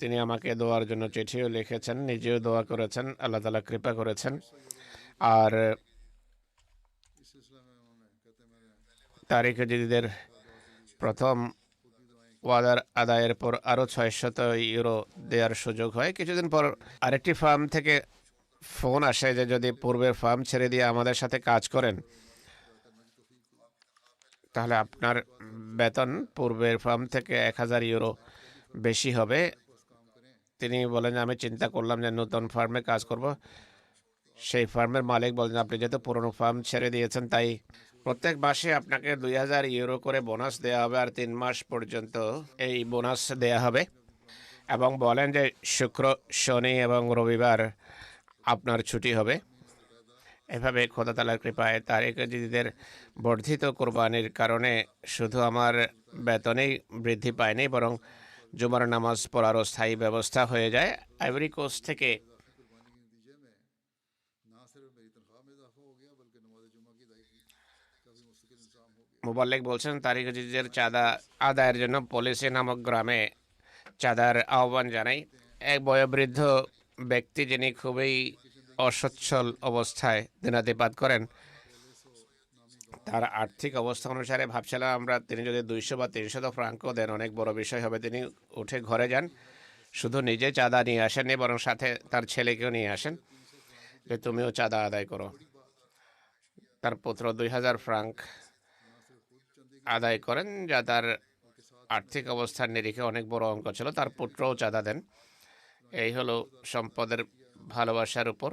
তিনি আমাকে দোয়ার জন্য চিঠিও লিখেছেন, নিজেও দোয়া করেছেন, আল্লাহ তাআলা কৃপা করেছেন। আর তারিকে জাদিদের প্রথম ওয়াদার আদায়ের পর আরও 600 ইউরো দেওয়ার সুযোগ হয়। কিছুদিন পর আরেকটি ফার্ম থেকে ফোন আসে যে যদি পূর্বের ফার্ম ছেড়ে দিয়ে আমাদের সাথে কাজ করেন তাহলে আপনার বেতন পূর্বের ফার্ম থেকে 1000 ইউরো বেশি হবে। তিনি বলেন আমি চিন্তা করলাম যে নতুন ফার্মে কাজ করব। সেই ফার্মের মালিক বলেন আপনি যেহেতু পুরনো ফার্ম ছেড়ে দিয়েছেন তাই প্রত্যেক মাসে আপনাকে 2000 ইউরো করে বোনাস দেওয়া হবে, আর 3 মাস পর্যন্ত এই বোনাস দেওয়া হবে। এবং বলেন যে শুক্র, শনি এবং রবিবার আপনার ছুটি হবে। এভাবে খোদা তাআলার কৃপায় তারিকে জাদিদের বর্ধিত কোরবানির কারণে শুধু আমার বেতনেই বৃদ্ধি পায়নি, বরং জুমার নামাজ পড়ারও স্থায়ী ব্যবস্থা হয়ে যায়। আইভরি কোস্ট থেকে মুবাল্লিক বলছেন তারিকে জাদিদের চাঁদা আদায়ের জন্য পলিসি নামক গ্রামে চাঁদার আহ্বান জানাই। এক বয়োবৃদ্ধ ব্যক্তি যিনি খুবই অসচ্ছল অবস্থায় দিনাতিপাত করেন, তার আর্থিক অবস্থা অনুসারে ভাবছিলাম আমরা তিনি যদি 200 বা 300 ফ্রাঙ্কও দেন অনেক বড় বিষয় হবে। তিনি উঠে ঘরে যান, শুধু নিজে চাঁদা নিয়ে আসেননি বরং সাথে তার ছেলেকেও নিয়ে আসেন যে তুমিও চাঁদা আদায় করো। তার পুত্র 2000 ফ্রাঙ্ক আদায় করেন, যা তার আর্থিক অবস্থার নিরিখে অনেক বড় অঙ্ক ছিল। তার পুত্রও চাঁদা দেন। এই হলো সম্পদের ভালোবাসার উপর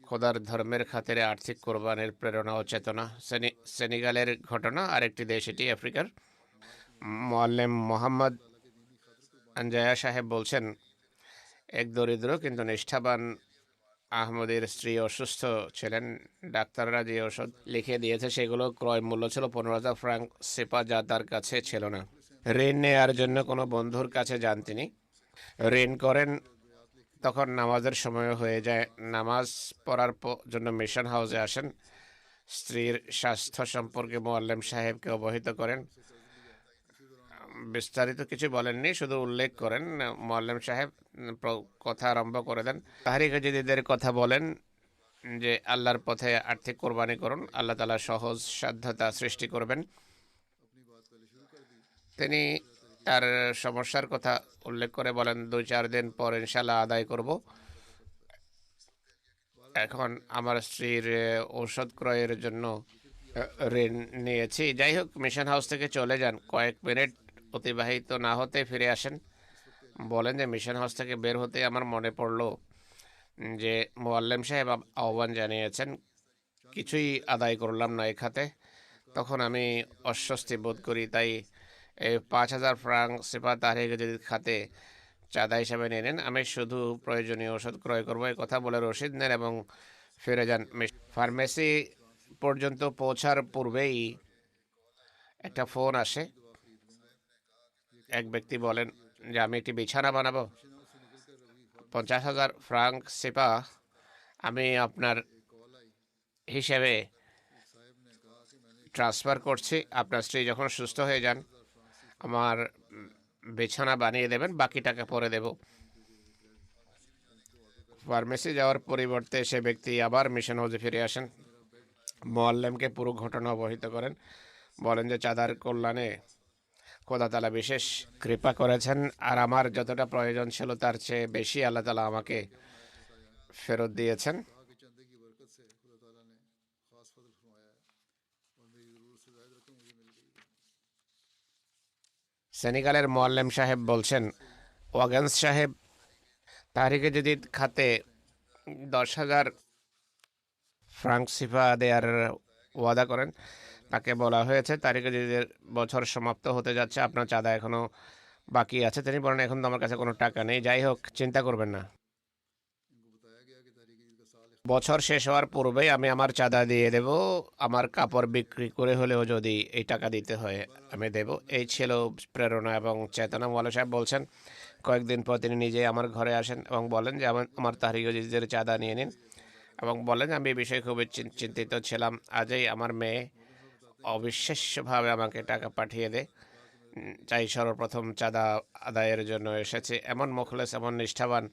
খোদার ধর্মের খাতিরে আর্থিক কোরবানির প্রেরণা ও চেতনা। সেনেগালের ঘটনা, আরেকটি দেশ এটি আফ্রিকার। মোয়াল্লেম মোহাম্মদ আনজায়া সাহেব বলছেন এক দরিদ্র কিন্তু নিষ্ঠাবান আহমদের স্ত্রী অসুস্থ ছিলেন। ডাক্তাররা যে ওষুধ লিখে দিয়েছে সেগুলো ক্রয় মূল্য ছিল 15,000 ফ্রাঙ্ক সেপা, যা তার কাছে ছিল না। ঋণ নেওয়ার জন্য কোনো বন্ধুর কাছে যান তিনি, ঋণ করেন। তখন নামাজের সময় হয়ে যায়, নামাজ পড়ার জন্য মিশন হাউসে আসেন। স্ত্রীর স্বাস্থ্য সম্পর্কে মোয়াল্লেম সাহেবকে অবহিত করেন। বিস্তারিত কিছু বলেননি, শুধু উল্লেখ করেন। মোয়াল্লেম সাহেব কথা আরম্ভ করে দেন। তাহরিকে জাদিদের কথা বলেন যে আল্লাহর পথে আর্থিক কোরবানি করুন, আল্লাহ তাআলা সহজ সাধ্যতা সৃষ্টি করবেন। তিনি তার সমস্যার কথা উল্লেখ করে বলেন 2-4 দিন পর ইনশাল্লাহ আদায় করব। এখন আমার স্ত্রীর ঔষধ ক্রয়ের জন্য ঋণ নিয়েছি। যাই হোক, মিশন হাউস থেকে চলে যান। কয়েক মিনিট অতিবাহিত না হতে ফিরে আসেন, বলেন যে মিশন হাউস থেকে বের হতে আমার মনে পড়লো যে মোয়াল্লেম সাহেব আহ্বান জানিয়েছেন, কিছুই আদায় করলাম না এই খাতে। তখন আমি অস্বস্তি বোধ করি, তাই এই 5000 ফ্রাঙ্ক সেপা তাহরিকে জাদিদ খাতে চাঁদা হিসাবে নিয়ে নেন। আমি শুধু প্রয়োজনীয় ওষুধ ক্রয় করবো এই কথা বলে রসিদ নেন এবং ফিরে যান। ফার্মেসি পর্যন্ত পৌঁছার পূর্বেই একটা ফোন আসে। এক ব্যক্তি বলেন যে আমি একটি বিছানা বানাবো, 50,000 ফ্রাঙ্ক সেপা আমি আপনার হিসেবে ট্রান্সফার করছি। আপনার স্ত্রী যখন সুস্থ হয়ে যান আমার বিছানা বানিয়ে দেবেন, বাকি টাকা পরে দেব। ফার্মেসি যাওয়ার পরিবর্তে সে ব্যক্তি আবার মিশন হাউসে ফিরে আসেন, মোয়াল্লেমকে পুরো ঘটনা অবহিত করেন, বলেন যে চাঁদার কল্যাণে খোদা তাআলা বিশেষ কৃপা করেছেন, আর আমার যতটা প্রয়োজন ছিল তার চেয়ে বেশি আল্লাহ তাআলা আমাকে ফেরত দিয়েছেন। সেনেগালের মোয়াল্লেম সাহেব বলছেন ওয়াগেন্স সাহেব তাহরিকে জাদিদ খাতে 10,000 ফ্রাঙ্ক সিফা দেওয়ার ওয়াদা করেন। তাকে বলা হয়েছে তাহরিকে জাদিদের বছর সমাপ্ত হতে যাচ্ছে, আপনার চাঁদা এখনো বাকি আছে। তিনি বলেন এখন তো আমার কাছে কোনো টাকা নেই। যাই হোক, চিন্তা করবেন না, বছর শেষ হওয়ার পূর্বেই আমি আমার চাঁদা দিয়ে দেব, আমার কাপড় বিক্রি করে হলেও যদি এই টাকা দিতে হয় আমি দেব। এই ছিল প্রেরণা এবং চেতনা। মৌলা সাহেব বলছেন কয়েকদিন পর তিনি নিজে আমার ঘরে আসেন এবং বলেন যে আমার তাহরিক জিদের চাঁদা নিয়ে নিন, এবং বলেন আমি এই বিষয়ে খুবই চিন্তিত ছিলাম। আজই আমার মেয়ে অবিশ্বাস্যভাবে আমাকে টাকা পাঠিয়ে দেয়, চাই সর্বপ্রথম চাঁদা আদায়ের জন্য এসেছে। এমন মুখলেস, এমন নিষ্ঠাবান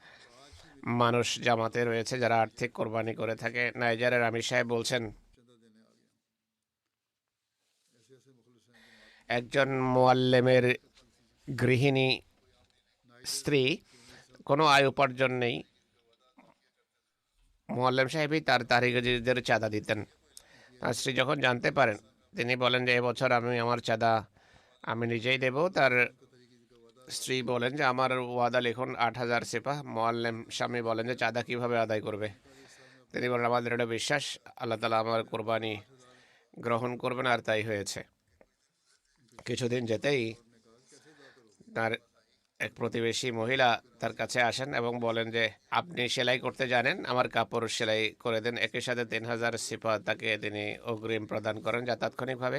মানুষ জামাতে রয়েছে যারা আর্থিক কোরবানি করে থাকে। নাইজারের আমির সাহেব বলছেন একজন মোয়াল্লেমের গৃহিণী স্ত্রী কোনো আয় উপার্জন নেই, মোয়াল্লেম সাহেবই তার তারিখদের চাঁদা দিতেন। তার স্ত্রী যখন জানতে পারেন, তিনি বলেন যে এবছর আমি আমার চাঁদা আমি নিজেই দেব। তার স্ত্রী বলেন যে আমার ওয়াদা লিখুন 8,000 সিপাহ। মোয়াল্লেম স্বামী বলেন যে চাঁদা কিভাবে আদায় করবে? তিনি বলেন আমাদের এটা বিশ্বাস আল্লাহ তালা আমার কোরবানি গ্রহণ করবেন, আর তাই হয়েছে। কিছুদিন যেতেই তার এক প্রতিবেশী মহিলা তার কাছে আসেন এবং বলেন যে আপনি সেলাই করতে জানেন, আমার কাপড় সেলাই করে দেন। একই সাথে 3,000 সিপা তাকে তিনি অগ্রিম প্রদান করেন, যা তাৎক্ষণিকভাবে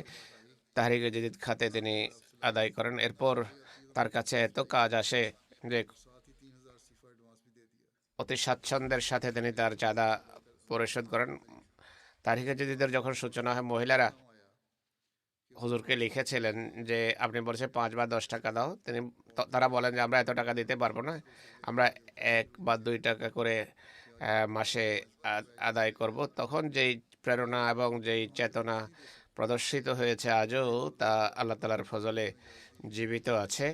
তাহরিক জদিদ খাতে তিনি আদায় করেন। এরপর তার কাছে এত কাজ আসে যে অতি স্বাচ্ছন্দ্যের সাথে তিনি তার চাঁদা পরিশোধ করেন। তাহরিক জদিদের যখন সূচনা হয়, মহিলারা হুজুরকে লিখেছিলেন যে আপনি বলছে 5 বা 10 টাকা দাও। তারা বলেন যে আমরা এত টাকা দিতে পারবো না, আমরা 1 বা 2 টাকা করে মাসে আদায় করব। তখন যেই প্রেরণা এবং যেই চেতনা প্রদর্শিত হয়েছে আজও তা আল্লাহ তালার ফজলে জীবিত আছে।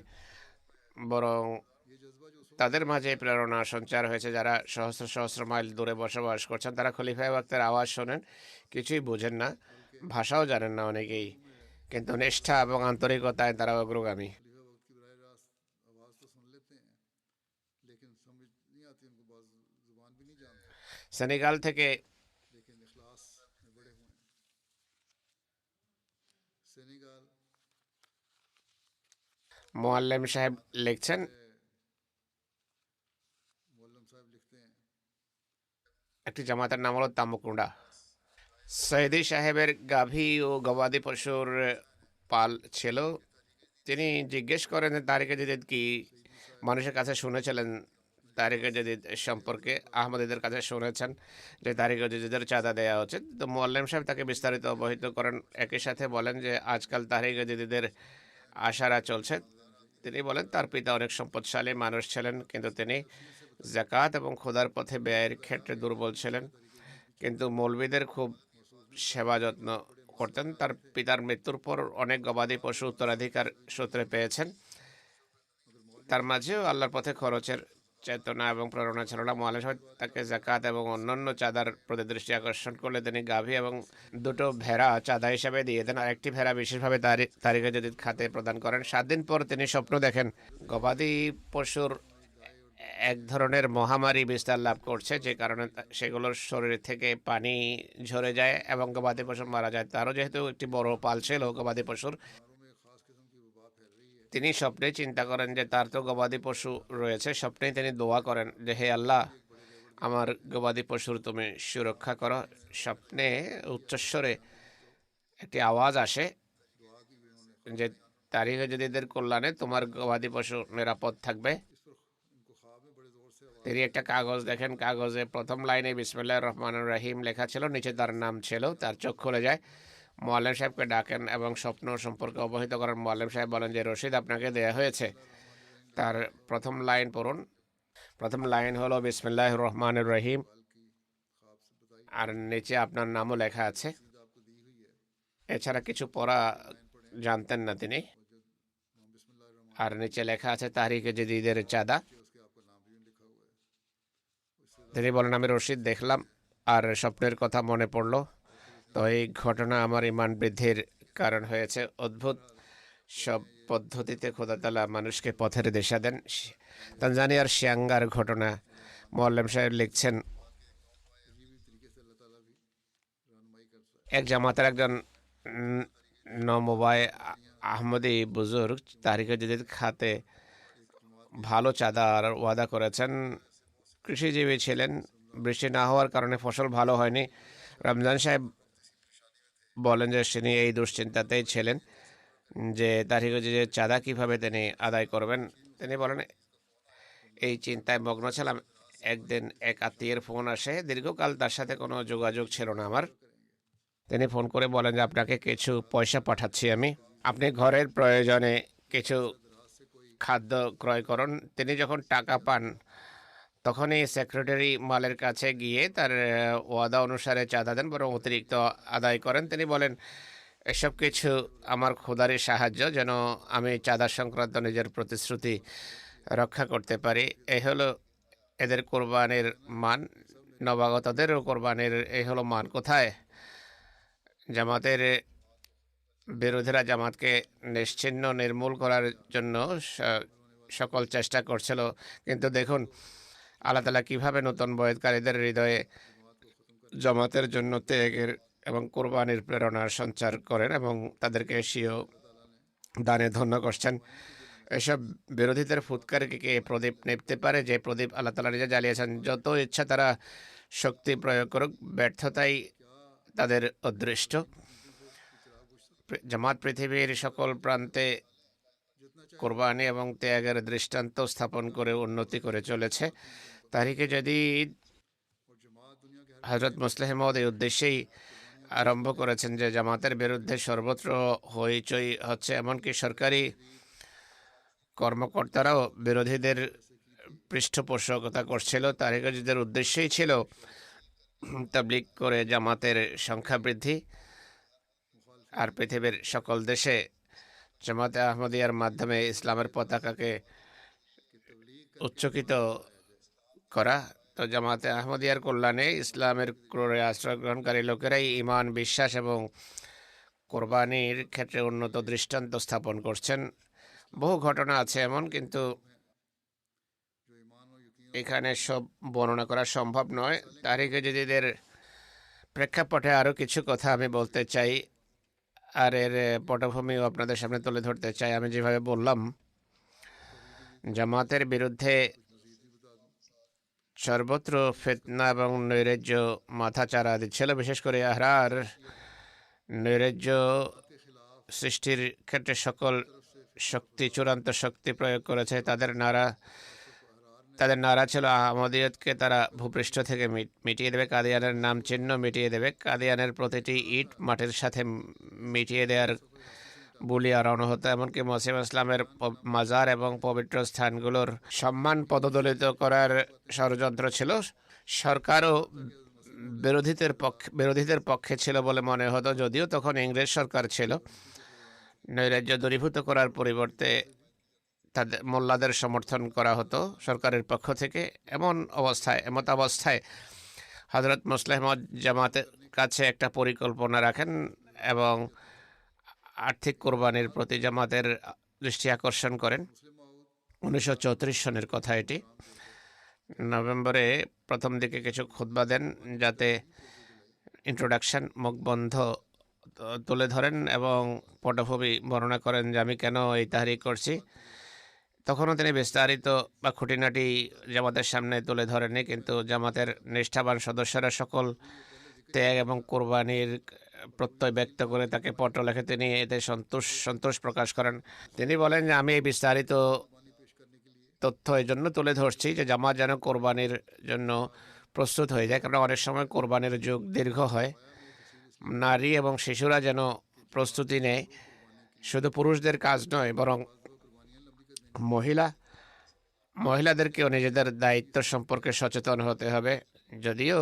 বরং তাদের মাঝে প্রেরণা সঞ্চার হয়েছে যারা সহস্র সহস্র মাইল দূরে বসবাস করছেন। তারা খলিফা ওয়াক্তের আওয়াজ শোনেন, কিছুই বোঝেন না, ভাষাও জানেন না অনেকেই, কিন্তু নিষ্ঠা এবং আন্তরিকতায় তারা অগ্রগামী। সেনেগাল থেকে মোয়াল্লেম সাহেব লিখছেন একটি জামাতের নাম হলো তামুকুন্ডা। সৈয়দি সাহেবের গাভী ও গবাদি পশুর পাল ছিল। তিনি জিজ্ঞেস করেন তারিক জদিদ কি মানুষের কাছে শুনেছিলেন তারিক জদিদ সম্পর্কে। আহমদীদের কাছে শুনেছেন যে তারিক জদিদের চাঁদা দেওয়া উচিত। তো মোয়াল্লেম সাহেব তাকে বিস্তারিত অবহিত করেন। একই সাথে বলেন যে আজকাল তারিক জদিদের আশারা চলছে। তিনি বলেন তার পিতা অনেক সম্পদশালী মানুষ ছিলেন, কিন্তু তিনি জাকাত এবং খোদার পথে ব্যয়ের ক্ষেত্রে দুর্বল ছিলেন, কিন্তু মৌলবীদের খুব সেবা যত্ন করতেন। তার পিতার মৃত্যুর পর অনেক গবাদি পশু উত্তরাধিকার সূত্রে পেয়েছেন। তার মাঝেও আল্লাহর পথে খরচের চেতনা এবং প্রেরণা ছিল না। মোয়াল্লেম সাহেব তাকে জাকাত এবং অন্যান্য চাঁদার প্রতি দৃষ্টি আকর্ষণ করলে তিনি গাভী এবং 2টো ভেড়া চাঁদা হিসাবে দিয়ে দেন, আর একটি ভেড়া বিশেষভাবে তারিক জদিদ খাতে প্রদান করেন। 7 দিন পর তিনি স্বপ্ন দেখেন গবাদি পশুর এক ধরনের মহামারী বিস্তার লাভ করছে, যে কারণে সেগুলোর শরীর থেকে পানি ঝরে যায় এবং গবাদি পশু মারা যায়। তারও যেহেতু একটি বড় পাল ছিল গবাদি পশুর, তিনি স্বপ্নে চিন্তা করেন যে তার তো গবাদি পশু রয়েছে। স্বপ্নেই তিনি দোয়া করেন যে হে আল্লাহ, আমার গবাদি পশুর তুমি সুরক্ষা করো। স্বপ্নে উচ্চস্বরে একটি আওয়াজ আসে যে তারিখ জদিদের কল্যাণে তোমার গবাদি পশু নিরাপদ থাকবে। তিনি একটা কাগজ দেখেন, কাগজে প্রথম লাইনে বিসমিল্লাহির রহমানির রহিম লেখা ছিল, নিচে তার নাম ছিল। তার চোখ খুলে যায়। মোয়াল্লেম সাহেবকে ডাকেন এবং স্বপ্ন সম্পর্কে অবহিত করেন। মোয়াল্লেম সাহেব বলেন যে রশিদ আপনাকে দেয়া হয়েছে। তার প্রথম লাইন পড়ুন। প্রথম লাইন হলো বিসমিল্লাহির রহমানির রহিম, আর নিচে আপনার নামও লেখা আছে। এছাড়া কিছু পড়া জানতেন না তিনি। আর নিচে লেখা আছে তাহরিক জদিদের চাঁদা। তিনি বলেন আমি রশিদ দেখলাম আর স্বপ্নের কথা মনে পড়লো, তো এই ঘটনা আমার ইমান বৃদ্ধির কারণ হয়েছে। অদ্ভুত সব পদ্ধতিতে খোদা তাআলা মানুষকে পথের দিশা দেন। তানজানিয়ার শিয়াঙ্গার ঘটনা মোয়াল্লেম সাহেব লিখছেন এক জামাতের একজন নমবায় আহমদী বুজুর্গ তারিক জদিদ খাতে ভালো চাঁদার ওয়াদা করেছেন। কৃষিজীবী ছিলেন, বৃষ্টি না হওয়ার কারণে ফসল ভালো হয়নি। রমজান সাহেব বলেন যে তিনি এই দুশ্চিন্তাতেই ছিলেন যে তারিখে যে চাঁদা কিভাবে তিনি আদায় করবেন। তিনি বলেন এই চিন্তায় মগ্ন ছিলাম। একদিন এক আত্মীয়ের ফোন আসে, দীর্ঘকাল তার সাথে কোনো যোগাযোগ ছিল না আমার। তিনি ফোন করে বলেন যে আপনাকে কিছু পয়সা পাঠাচ্ছি আমি, আপনি ঘরের প্রয়োজনে কিছু খাদ্য ক্রয় করুন। তিনি যখন টাকা পান তখনই সেক্রেটারি মালের কাছে গিয়ে তার ওয়াদা অনুসারে চাঁদা দেন, বরং অতিরিক্ত আদায় করেন। তিনি বলেন এসব কিছু আমার খোদারই সাহায্য, যেন আমি চাঁদা সংক্রান্ত নিজের প্রতিশ্রুতি রক্ষা করতে পারি। এই হলো এদের কোরবানির মান, নবাগতদেরও কোরবানির এই হলো মান। কোথায় জামাতের বিরোধীরা জামাতকে নিশ্চিহ্ন নির্মূল করার জন্য সকল চেষ্টা করছিল, কিন্তু দেখুন আল্লাহ তাআলা কীভাবে নতুন বয়ৎকারীদের হৃদয়ে জামাতের জন্য ত্যাগের এবং কোরবানির প্রেরণার সঞ্চার করেন এবং তাদেরকে স্বীয় দানে ধন্য করছেন। এসব বিরোধীদের ফুৎকারকে প্রদীপ নিভতে পারে, যে প্রদীপ আল্লাহ তাআলা নিজে জ্বালিয়েছেন। যত ইচ্ছা তারা শক্তি প্রয়োগ করুক, ব্যর্থতাই তাদের অদৃষ্ট। জামাত পৃথিবীর সকল প্রান্তে কোরবানি এবং ত্যাগের দৃষ্টান্ত স্থাপন করে উন্নতি করে চলেছে। তারিখে যদি হযরত মুসলিহ মাউদ এই উদ্দেশ্যেই আরম্ভ করেছেন যে জামাতের বিরুদ্ধে সর্বত্র হইচই হচ্ছে, এমনকি সরকারি কর্মকর্তারাও বিরোধীদের পৃষ্ঠপোষকতা করছিল। তারিখের উদ্দেশ্যই ছিল তাবলীগ করে জামাতের সংখ্যা বৃদ্ধি আর পৃথিবীর সকল দেশে জামাতে আহমদিয়ার মাধ্যমে ইসলামের পতাকাকে উচ্চকিত করা। তো জামাতে আহমদিয়ার কল্যাণে ইসলামের ক্রোড়ে আশ্রয় গ্রহণকারী লোকেরাই ঈমান, বিশ্বাস এবং কোরবানির ক্ষেত্রে উন্নত দৃষ্টান্ত স্থাপন করছেন। বহু ঘটনা আছে এমন, কিন্তু এখানে সব বর্ণনা করা সম্ভব নয়। তারিখে জদিদের প্রেক্ষাপটে আরও কিছু কথা আমি বলতে চাই আর এর পটভূমিও আপনাদের সামনে তুলে ধরতে চাই। আমি যেভাবে বললাম, জামাতের বিরুদ্ধে সর্বত্র ফিতনা এবং নৈরাজ্য মাথাচাড়া দিচ্ছিল। বিশেষ করে আহরার নৈরাজ্য সৃষ্টির ক্ষেত্রে সকল শক্তি, চূড়ান্ত শক্তি প্রয়োগ করেছে। তাদের নারা ছিল আহমদিয়তকে তারা ভূপৃষ্ঠ থেকে মিটিয়ে দেবে, কাদিয়ানের নাম চিহ্ন মিটিয়ে দেবে, কাদিয়ানের প্রতিটি ইট মাটির সাথে মিটিয়ে দেওয়ার বলিয়া রওনা হতো। এমনকি মসিহ ইসলামের মাজার এবং পবিত্র স্থানগুলোর সম্মান পদদলিত করার ষড়যন্ত্র ছিল। সরকারও বিরোধীদের পক্ষে ছিল বলে মনে হতো, যদিও তখন ইংরেজ সরকার ছিল। নৈরাজ্য দূরীভূত করার পরিবর্তে তাদের মোল্লাদের সমর্থন করা হতো সরকারের পক্ষ থেকে। এমত অবস্থায় হযরত মুসলিহ মাউদ জামাতের কাছে একটা পরিকল্পনা রাখেন এবং আর্থিক কোরবানির প্রতি জামাতের দৃষ্টি আকর্ষণ করেন। 1934 সনের কথা এটি। নভেম্বরে প্রথম দিকে কিছু খুতবা দেন, যাতে ইন্ট্রোডাকশন মুখবন্ধ তুলে ধরেন এবং পটভূমি বর্ণনা করেন যে আমি কেন এই তাহরিক করছি। তখনও তিনি বিস্তারিত বা খুঁটিনাটি জামাতের সামনে তুলে ধরেননি, কিন্তু জামাতের নিষ্ঠাবান সদস্যরা সকল ত্যাগ এবং কোরবানির প্রত্যয় ব্যক্ত করে তাকে পত্র লেখে তিনি এতে সন্তোষ প্রকাশ করেন। তিনি বলেন যে আমি এই বিস্তারিত তথ্য এই জন্য তুলে ধরছি যে জামাত যেন কোরবানির জন্য প্রস্তুত হয়ে যায়, কারণ অনেক সময় কোরবানির যুগ দীর্ঘ হয়। নারী এবং শিশুরা যেন প্রস্তুতি নেয়। শুধু পুরুষদের কাজ নয়, বরং মহিলাদেরকেও নিজেদের দায়িত্ব সম্পর্কে সচেতন হতে হবে। যদিও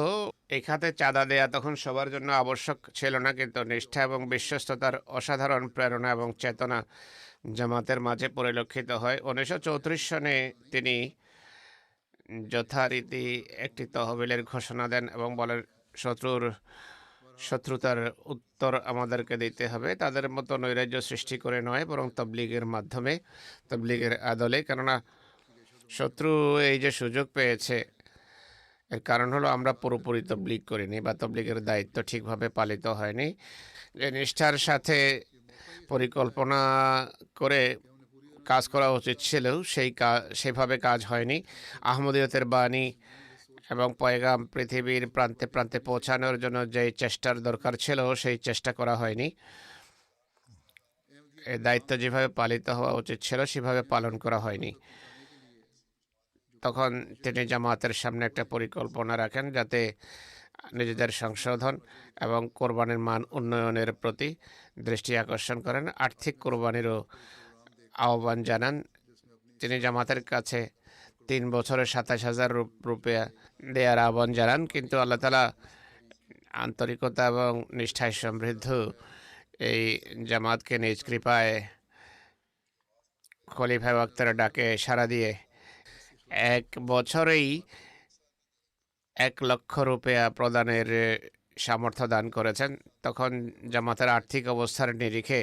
এই খাতে চাঁদা দেয়া তখন সবার জন্য আবশ্যক ছিল না, কিন্তু নিষ্ঠা এবং বিশ্বস্ততার অসাধারণ প্রেরণা এবং চেতনা জামাতের মাঝে পরিলক্ষিত হয়। 1934 সনে তিনি যথারীতি একটি তহবিলের ঘোষণা দেন এবং বলেন শত্রুতার উত্তর আমাদেরকে দিতে হবে, তাদের মতো নৈরাজ্য সৃষ্টি করে নয়, বরং তবলিগের মাধ্যমে, তবলিগের আদলে। কেননা শত্রু এই যে সুযোগ পেয়েছে, এর কারণ হলো আমরা পুরোপুরি তবলিগ করিনি বা তবলিগের দায়িত্ব ঠিকভাবে পালিত হয়নি। যে নিষ্ঠার সাথে পরিকল্পনা করে কাজ করা উচিত ছিল, সেভাবে কাজ হয়নি। আহমদিয়তের বাণী এবং পয়গাম পৃথিবীর প্রান্তে প্রান্তে পৌঁছানোর জন্য যে চেষ্টার দরকার ছিল সেই চেষ্টা করা হয়নি। এই দায়িত্ব যেভাবে পালিত হওয়া উচিত ছিল সেভাবে পালন করা হয়নি। তখন তিনি জামাতের সামনে একটা পরিকল্পনা রাখেন যাতে নিজেদের সংশোধন এবং কোরবানির মান উন্নয়নের প্রতি দৃষ্টি আকর্ষণ করেন। আর্থিক কোরবানিরও আহ্বান জানান। তিনি জামাতের কাছে 3 বছরে 27,000 রুপিয়া দেওয়ার আহ্বান জানান, কিন্তু আল্লাহ তাআলা আন্তরিকতা এবং নিষ্ঠায় সমৃদ্ধ এই জামাতকে নিজ কৃপায় খলিফা ওয়াক্তের ডাকে সাড়া দিয়ে 1 বছরেই 1 লক্ষ রুপিয়া প্রদানের সামর্থ্য দান করেছেন। তখন জামাতের আর্থিক অবস্থার নিরিখে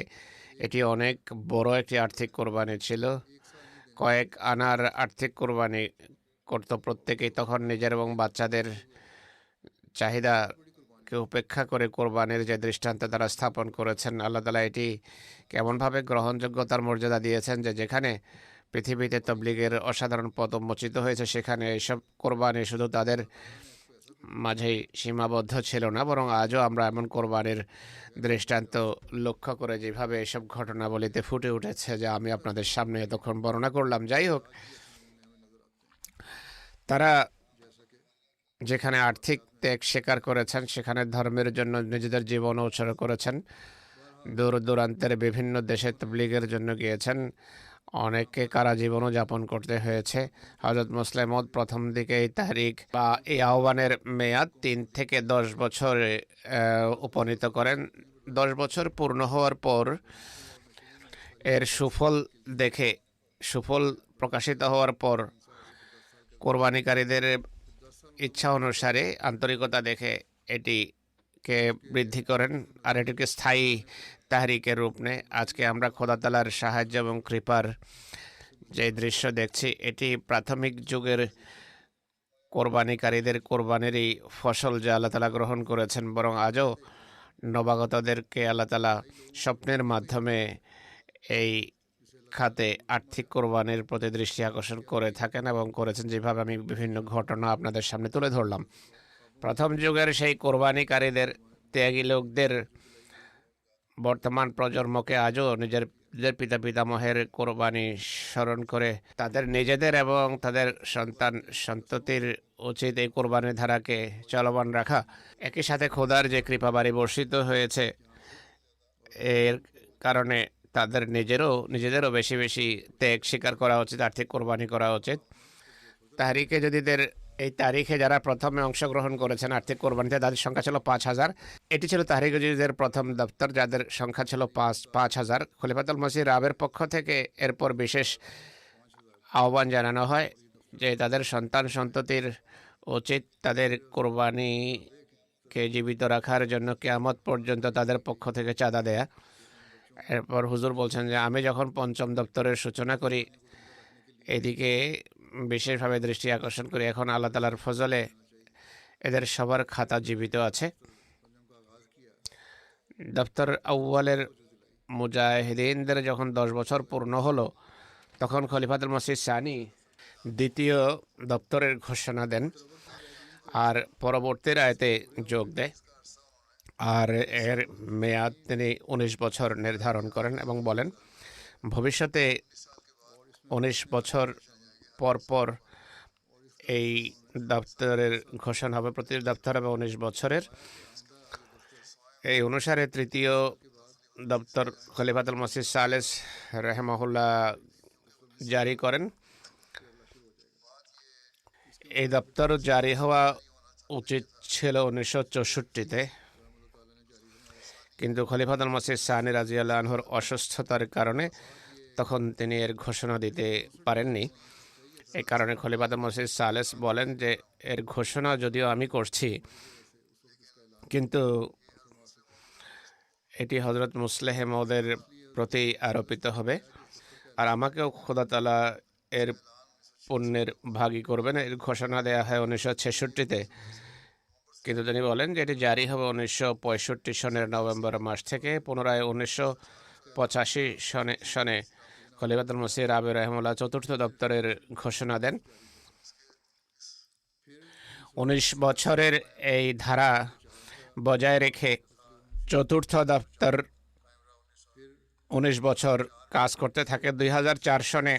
এটি অনেক বড় একটি আর্থিক কোরবানি ছিল। কয়েক আনার আর্থিক কোরবানি করত প্রত্যেকেই। তখন নিজের এবং বাচ্চাদের চাহিদাকে উপেক্ষা করে কোরবানির যে দৃষ্টান্ত তারা স্থাপন করেছেন, আল্লাহ তাআলা এটি কেমনভাবে গ্রহণযোগ্যতার মর্যাদা দিয়েছেন যে যেখানে পৃথিবীতে তবলিগের অসাধারণ পথ উন্মোচিত হয়েছে সেখানে এসব কোরবানি শুধু তাদের মাঝেই সীমাবদ্ধ ছিল না, বরং আজও আমরা এমন কোরবানির দৃষ্টান্ত লক্ষ্য করে যেভাবে এসব ঘটনাবলিতে ফুটে উঠেছে যা আমি আপনাদের সামনে এতক্ষণ বর্ণনা করলাম। যাই হোক, তারা যেখানে আর্থিক ত্যাগ স্বীকার করেছেন সেখানে ধর্মের জন্য নিজেদের জীবন উৎসর্গ করেছেন। দূর দূরান্তের বিভিন্ন দেশে তাবলীগের জন্য গিয়েছেন। অনেককে কারা জীবনও যাপন করতে হয়েছে। হযরত মুসলিম মওদ প্রথম দিকে এই তাহরিক বা এই আহ্বানের মেয়াদ 3 থেকে 10 বছরে উপনীত করেন। 10 বছর পূর্ণ হওয়ার পর এর সুফল প্রকাশিত হওয়ার পর কোরবানিকারীদের ইচ্ছা অনুসারে আন্তরিকতা দেখে এটিকে বৃদ্ধি করেন আর এটিকে স্থায়ী তাহরিকের রূপ নেয়। আজকে আমরা খোদা তাআলার সাহায্য এবং কৃপার যে দৃশ্য দেখছি এটি প্রাথমিক যুগের কোরবানিকারীদের কোরবানিরই ফসল যা আল্লাহ তাআলা গ্রহণ করেছেন, বরং আজও নবাগতদেরকে আল্লাহ তাআলা স্বপ্নের মাধ্যমে এই খাতে আর্থিক কোরবানির প্রতি দৃষ্টি আকর্ষণ করে থাকেন এবং করেছেন, যেভাবে আমি বিভিন্ন ঘটনা আপনাদের সামনে তুলে ধরলাম। প্রথম যুগের সেই কোরবানিকারীদের ত্যাগী লোকদের বর্তমান প্রজন্মকে আজও নিজের পিতা পিতামহের কোরবানি স্মরণ করে তাদের নিজেদের এবং তাদের সন্ততির উচিত এই কোরবানির ধারাকে চলমান রাখা। একই সাথে খোদার যে কৃপাবারি বর্ষিত হয়েছে এর কারণে তাদের নিজেদেরও বেশি বেশি ত্যাগ স্বীকার করা উচিত, আর্থিক কোরবানি করা উচিত। এই তারিখে যারা প্রথমে অংশগ্রহণ করেছেন আর্থিক কোরবানিতে তাদের সংখ্যা ছিল 5,000। এটি ছিল তাহরিক জদিদের প্রথম দপ্তর যাদের সংখ্যা ছিল 5,000। খলিফাতুল মসিহ রাবের পক্ষ থেকে এরপর বিশেষ আহ্বান জানানো হয় যে তাদের সন্ততির উচিত তাদের কোরবানিকে জীবিত রাখার জন্য কিয়ামত পর্যন্ত তাদের পক্ষ থেকে চাঁদা দেয়া। এরপর হুজুর বলছেন যে আমি যখন পঞ্চম দপ্তরের সূচনা করি এদিকে বিশেষভাবে দৃষ্টি আকর্ষণ করি। এখন আল্লাহ তাআলার ফজলে এদের সবার খাতা জীবিত আছে। দপ্তর আউয়ালের মুজাহিদিনদের যখন 10 বছর পূর্ণ হলো তখন খলিফাতুল মসিহ সানি দ্বিতীয় দপ্তরের ঘোষণা দেন আর পরবর্তী রায়তে যোগ দেয়। আর এর মেয়াদ তিনি 19 বছর নির্ধারণ করেন এবং বলেন ভবিষ্যতে 19 বছর পর পর এই দপ্তরের ঘোষণা হবে, প্রতি দপ্তর হবে 19 বছরের। এই অনুসারে তৃতীয় দপ্তর খলিফাতুল মসিহ সালেস রাহিমাহুল্লাহ জারি করেন। এই দপ্তর জারি হওয়া উচিত ছিল 1964-তে, কিন্তু খলিফাতুল মসিহ সানি রাদিয়াল্লাহু আনহুর অসুস্থতার কারণে তখন তিনি এর ঘোষণা দিতে পারেননি। এই কারণে খলিফাতুল মসিহ সালেস বলেন যে এর ঘোষণা যদিও আমি করছি কিন্তু এটি হযরত মুসলিহ মওদের প্রতি আরোপিত হবে আর আমাকেও খোদা তাআলা এর পুণ্যের ভাগী করবেন। এর ঘোষণা দেওয়া হয় 1966-তে, কিন্তু তিনি বলেন যে এটি জারি হবে 1965 সনের নভেম্বর মাস থেকে। পুনরায় 1985 সনে খলিফাতুল মসিহ রাবে রাহিমাহুল্লাহ চতুর্থ দপ্তরের ঘোষণা দেন। 19 বছরের এই ধারা বজায় রেখে চতুর্থ দপ্তর 19 বছর কাজ করতে থাকে। 2004 সনে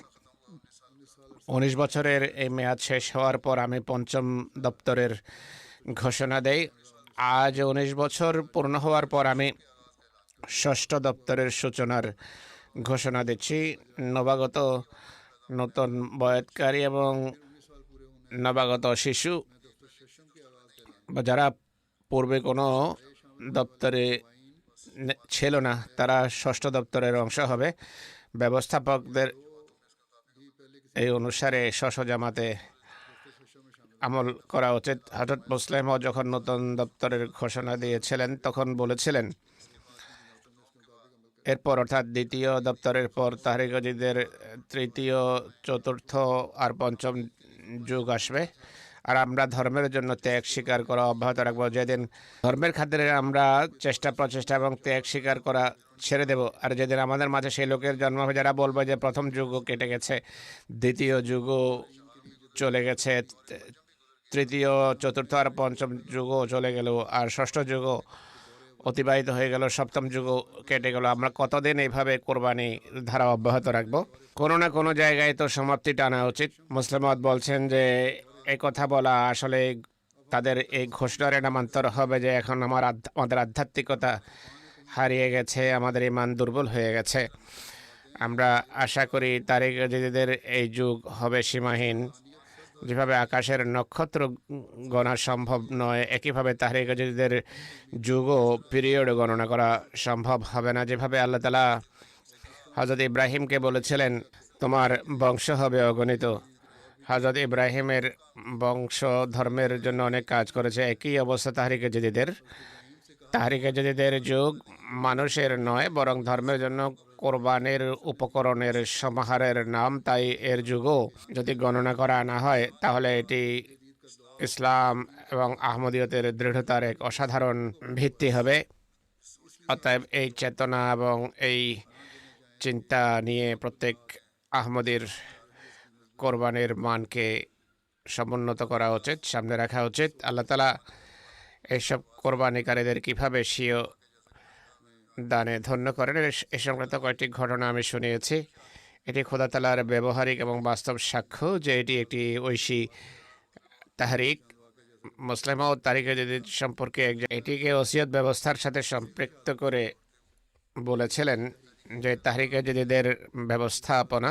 19 বছরের এই মেয়াদ শেষ হওয়ার পর আমি পঞ্চম দপ্তরের ঘোষণা দেই। আজ 19 বছর পূর্ণ হওয়ার পর আমি ষষ্ঠ দপ্তরের সূচনার ঘোষণা দিচ্ছি। নবাগত নতুন বয়ৎকারী এবং নবাগত শিশু বা যারা পূর্বে কোনো দপ্তরে ছিল না, তারা ষষ্ঠ দপ্তরের অংশ হবে। ব্যবস্থাপকদের এই অনুসারে স্ব জামাতে আমল করা উচিত। হযরত মুসলিম যখন নতুন দপ্তরের ঘোষণা দিয়েছিলেন তখন বলেছিলেন এরপর অর্থাৎ দ্বিতীয় দপ্তরের পর তাহরিক জাদিদের তৃতীয়, চতুর্থ আর পঞ্চম যুগ আসবে। আর আমরা ধর্মের জন্য ত্যাগ স্বীকার করা অব্যাহত রাখবো। যেদিন ধর্মের খাতিরে আমরা চেষ্টা প্রচেষ্টা এবং ত্যাগ স্বীকার করা ছেড়ে দেব, আর যেদিন আমাদের মাঝে সেই লোকের জন্ম হবে যারা বলবে যে প্রথম যুগও কেটে গেছে, দ্বিতীয় যুগও চলে গেছে, তৃতীয়, চতুর্থ আর পঞ্চম যুগও চলে গেল, আর ষষ্ঠ যুগও অতিবাহিত হয়ে গেল, সপ্তম যুগও কেটে গেল, আমরা কতদিন এইভাবে কোরবানি ধারা অব্যাহত রাখবো? কোনো না কোনো জায়গায় তো সমাপ্তি টানা উচিত। মুসলিমত বলছেন যে এই কথা বলা আসলে তাদের এই ঘোষণার নামান্তর হবে যে এখন আমাদের আধ্যাত্মিকতা হারিয়ে গেছে, আমাদের ইমান দুর্বল হয়ে গেছে। আমরা আশা করি তারিক জাদিদের এই যুগ হবে সীমাহীন। যেভাবে আকাশের নক্ষত্র গণনা সম্ভব নয়, একইভাবে তারিক জাদিদের যুগও পিরিয়ড গণনা করা সম্ভব হবে না। যেভাবে আল্লাহ তাআলা হযরত ইব্রাহিমকে বলেছিলেন তোমার বংশ হবে অগণিত। হযরত ইব্রাহিমের বংশ ধর্মের জন্য অনেক কাজ করেছে। একই অবস্থা তাহরিকে জাদিদের। তাহরিকে জাদিদের যুগ মানুষের নয় বরং ধর্মের জন্য কোরবানির উপকরণের সমাহারের নাম। তাই এর যুগও যদি গণনা করা না হয় তাহলে এটি ইসলাম এবং আহমদীয়তের দৃঢ়তার এক অসাধারণ ভিত্তি হবে। অতএব এই চেতনা এবং এই চিন্তা নিয়ে প্রত্যেক আহমদীর কোরবানির মানকে সমুন্নত করা উচিত, সামনে রাখা উচিত। আল্লাহ তাআলা এইসব কোরবানিকারীদের কিভাবে স্বীয় দানে ধন্য করেন এ সংক্রান্ত কয়েকটি ঘটনা আমি শুনিয়েছি। এটি খোদা তাআলার ব্যবহারিক এবং বাস্তব সাক্ষ্য যে এটি একটি ঐশী তাহরিক। মুসলিম ও তারিক জাদিদ সম্পর্কে এটিকে ওসিয়ত ব্যবস্থার সাথে সম্পৃক্ত করে বলেছিলেন যে তাহরিক জাদিদের ব্যবস্থাপনা।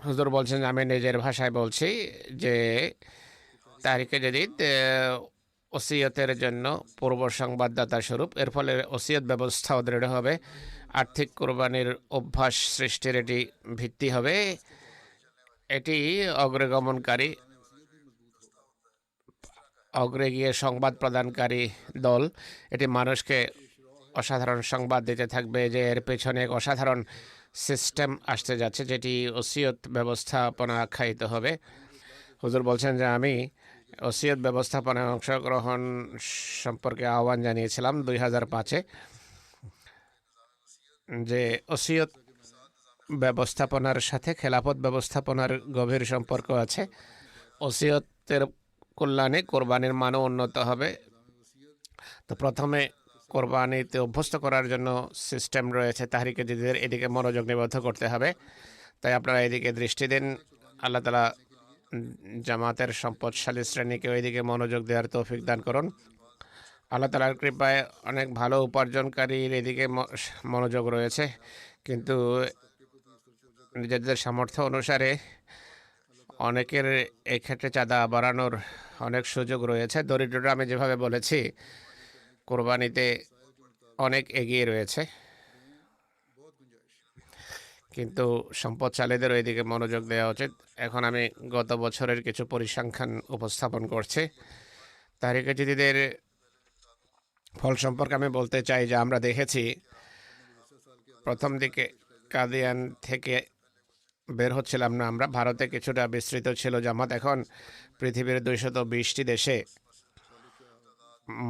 হুজুর বলছেন, আমি নিজের ভাষায় বলছি যে তাহরিক জাদিদ ওসিয়তের জন্য পূর্ব সংবাদদাতা স্বরূপ। এর ফলে ওসিয়ত ব্যবস্থাও দৃঢ় হবে। আর্থিক কোরবানির অভ্যাস সৃষ্টির এটি ভিত্তি হবে। এটি অগ্রগমনকারী, অগ্রে গিয়ে সংবাদ প্রদানকারী দল। এটি মানুষকে অসাধারণ সংবাদ দিতে থাকবে যে এর পেছনে এক অসাধারণ সিস্টেম আসতে যাচ্ছে, যেটি ওসিয়ত ব্যবস্থাপনা আখ্যায়িত হবে। হুজুর বলছেন যে আমি ওসিয়ত ব্যবস্থাপনায় অংশগ্রহণ সম্পর্কে আহ্বান জানিয়েছিলাম 2005-এ, যে ওসিয়ত ব্যবস্থাপনার সাথে খেলাফত ব্যবস্থাপনার গভীর সম্পর্ক আছে। ওসিয়তের কল্যাণে কোরবানির মানও উন্নত হবে। তো প্রথমে কোরবানিতে অভ্যস্ত করার জন্য সিস্টেম রয়েছে, তাহরিক জাদিদের এদিকে মনোযোগ নিবদ্ধ করতে হবে। তাই আপনারা এদিকে দৃষ্টি দিন। আল্লাহ তাআলা জামাতের সম্পদশালী শ্রেণীকে ওইদিকে মনোযোগ দেওয়ার তৌফিক দান করুন। আল্লাহ তাআলার কৃপায় অনেক ভালো উপার্জনকারীর এদিকে মনোযোগ রয়েছে, কিন্তু নিজেদের সামর্থ্য অনুসারে অনেকের এক্ষেত্রে চাঁদা বাড়ানোর অনেক সুযোগ রয়েছে। দরিদ্ররা আমি যেভাবে বলেছি কোরবানিতে অনেক এগিয়ে রয়েছে, কিন্তু সম্পদশালীদের ওইদিকে মনোযোগ দেওয়া উচিত। এখন আমি গত বছরের কিছু পরিসংখ্যান উপস্থাপন করছি। তাহরিক জাদিদের ফল সম্পর্কে আমি বলতে চাই যে আমরা দেখেছি প্রথম দিকে কাদিয়ান থেকে বের হচ্ছিলাম না আমরা, ভারতে কিছুটা বিস্তৃত ছিল জামাত। এখন পৃথিবীর 220টি দেশে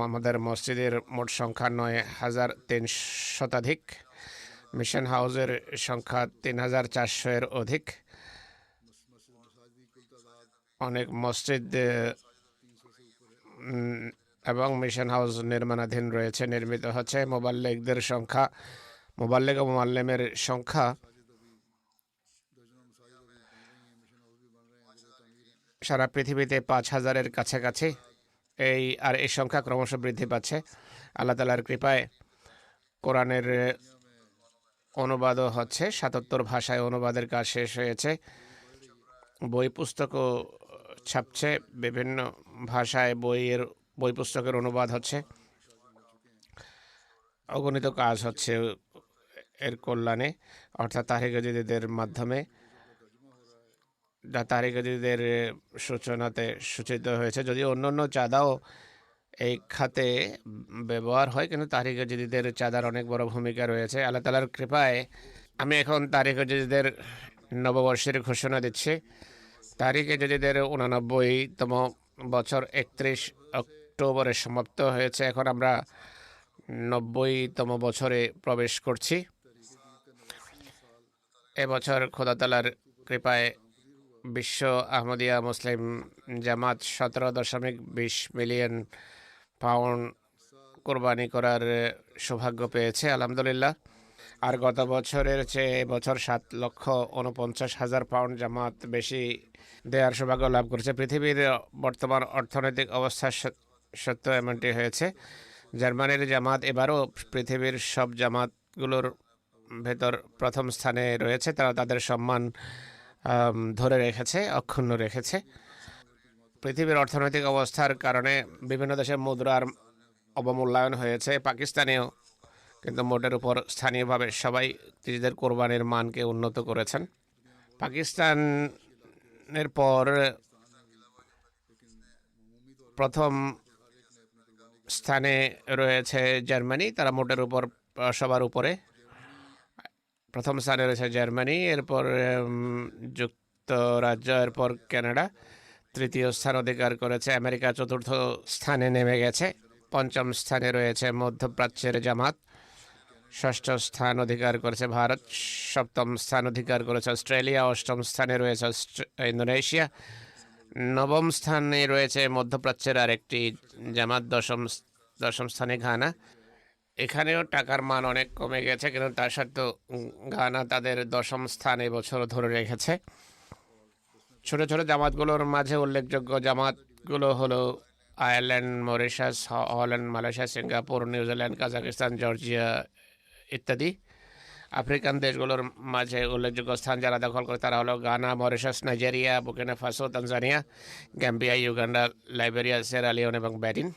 আমাদের মসজিদের মোট সংখ্যা 9,300 শতাধিক, মিশন হাউসের সংখ্যা 3,400-এর অধিক। অনেক মসজিদ এবং মিশন হাউস নির্মাণাধীন রয়েছে, নির্মিত হচ্ছে। মোবাল্লিগদের সংখ্যা, মোবাল্লিগ ও মোয়াল্লেমের সংখ্যা সারা পৃথিবীতে 5,000-এর কাছাকাছি। এই সংখ্যা ক্রমশ বৃদ্ধি পাচ্ছে। আল্লাহ তাআলার কৃপায় কোরআনের অনুবাদও হচ্ছে, 77 ভাষায় অনুবাদের কাজ শেষ হয়েছে। বই পুস্তকও ছাপছে, বিভিন্ন ভাষায় বই পুস্তকের অনুবাদ হচ্ছে। অগণিত কাজ হচ্ছে এর কল্যাণে, অর্থাৎ তাহরিকে জদীদের মাধ্যমে। তাহরিকে জদীদের সূচনাতে সূচিত হয়েছে, যদিও অন্যান্য চাঁদাও এই খাতে ব্যবহার হয়, কিন্তু তাহরিকে জদীদের চাঁদার অনেক বড় ভূমিকা রয়েছে। আল্লাহ তাআলার কৃপায় আমি এখন তাহরিকে জদীদের নববর্ষের ঘোষণা দিচ্ছি। তাহরিকে জদীদের 89তম বছর 31 অক্টোবরে সমাপ্ত হয়েছে। এখন আমরা 90তম বছরে প্রবেশ করছি। এবছর খোদা তাআলার কৃপায় বিশ্ব আহমদিয়া মুসলিম জামাত 17.20 মিলিয়ন পাউন্ড কোরবানি করার সৌভাগ্য পেয়েছে, আলহামদুলিল্লাহ। আর গত বছরের চেয়ে এবছর 7,49,000 পাউন্ড জামাত বেশি দেওয়ার সৌভাগ্য লাভ করেছে। পৃথিবীর বর্তমান অর্থনৈতিক অবস্থা সত্ত্বেও এমনটি হয়েছে। জার্মানির জামাত এবারও পৃথিবীর সব জামাতগুলোর ভেতর প্রথম স্থানে রয়েছে। তারা তাদের সম্মান ধরে রেখেছে, অক্ষুণ্ণ রেখেছে। পৃথিবীর অর্থনৈতিক অবস্থার কারণে বিভিন্ন দেশের মুদ্রার অবমূল্যায়ন হয়েছে, পাকিস্তানেও, কিন্তু মোটের উপর স্থানীয়ভাবে সবাই নিজেদের কোরবানির মানকে উন্নত করেছেন। পাকিস্তানের পর প্রথম স্থানে রয়েছে জার্মানি, তারা মোটের উপর সবার উপরে। প্রথম স্থানে রয়েছে জার্মানি, এরপর যুক্তরাজ্য, এরপর কানাডা। তৃতীয় স্থান অধিকার করেছে আমেরিকা, চতুর্থ স্থানে নেমে গেছে। পঞ্চম স্থানে রয়েছে মধ্যপ্রাচ্যের জামাত, ষষ্ঠ স্থান অধিকার করেছে ভারত, সপ্তম স্থান অধিকার করেছে অস্ট্রেলিয়া, অষ্টম স্থানে রয়েছে ইন্দোনেশিয়া, নবম স্থানে রয়েছে মধ্যপ্রাচ্যের আরেকটি জামাত, দশম স্থানে ঘানা। এখানেও টাকার মান অনেক কমে গেছে, কিন্তু তার সত্ত্বেও ঘানা তাদের দশম স্থান এবছর ধরে রেখেছে। ছোট ছোট জামাতগুলোর মাঝে উল্লেখযোগ্য জামাতগুলো হলো Ireland, Mauritius, Holland, Malaysia, Singapore, New Zealand, Kazakhstan, Georgia ইত্যাদি। আফ্রিকান দেশগুলোর মাঝে উল্লেখযোগ্য স্থান যারা দখল করে তারা হলো Ghana, Mauritius, Nigeria, Burkina Faso, Tanzania, Gambia, Uganda, Liberia, Sierra Leone এবং বেনিন।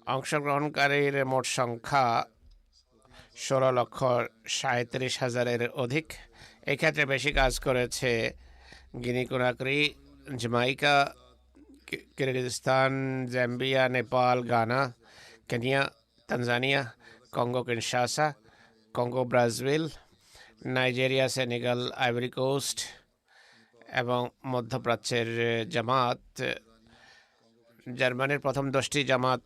অংশগ্রহণকারীর মোট সংখ্যা 16,37,000-এর অধিক। এক্ষেত্রে বেশি কাজ করেছে Guinea Conakry, Jamaica, Kyrgyzstan, Zambia, Nepal, Ghana, Kenya, Tanzania, Congo Kinshasa, Congo Brazzaville, Nigeria, Senegal, Ivory Coast এবং মধ্যপ্রাচ্যের জামাত। জার্মানির প্রথম 10টি জামাত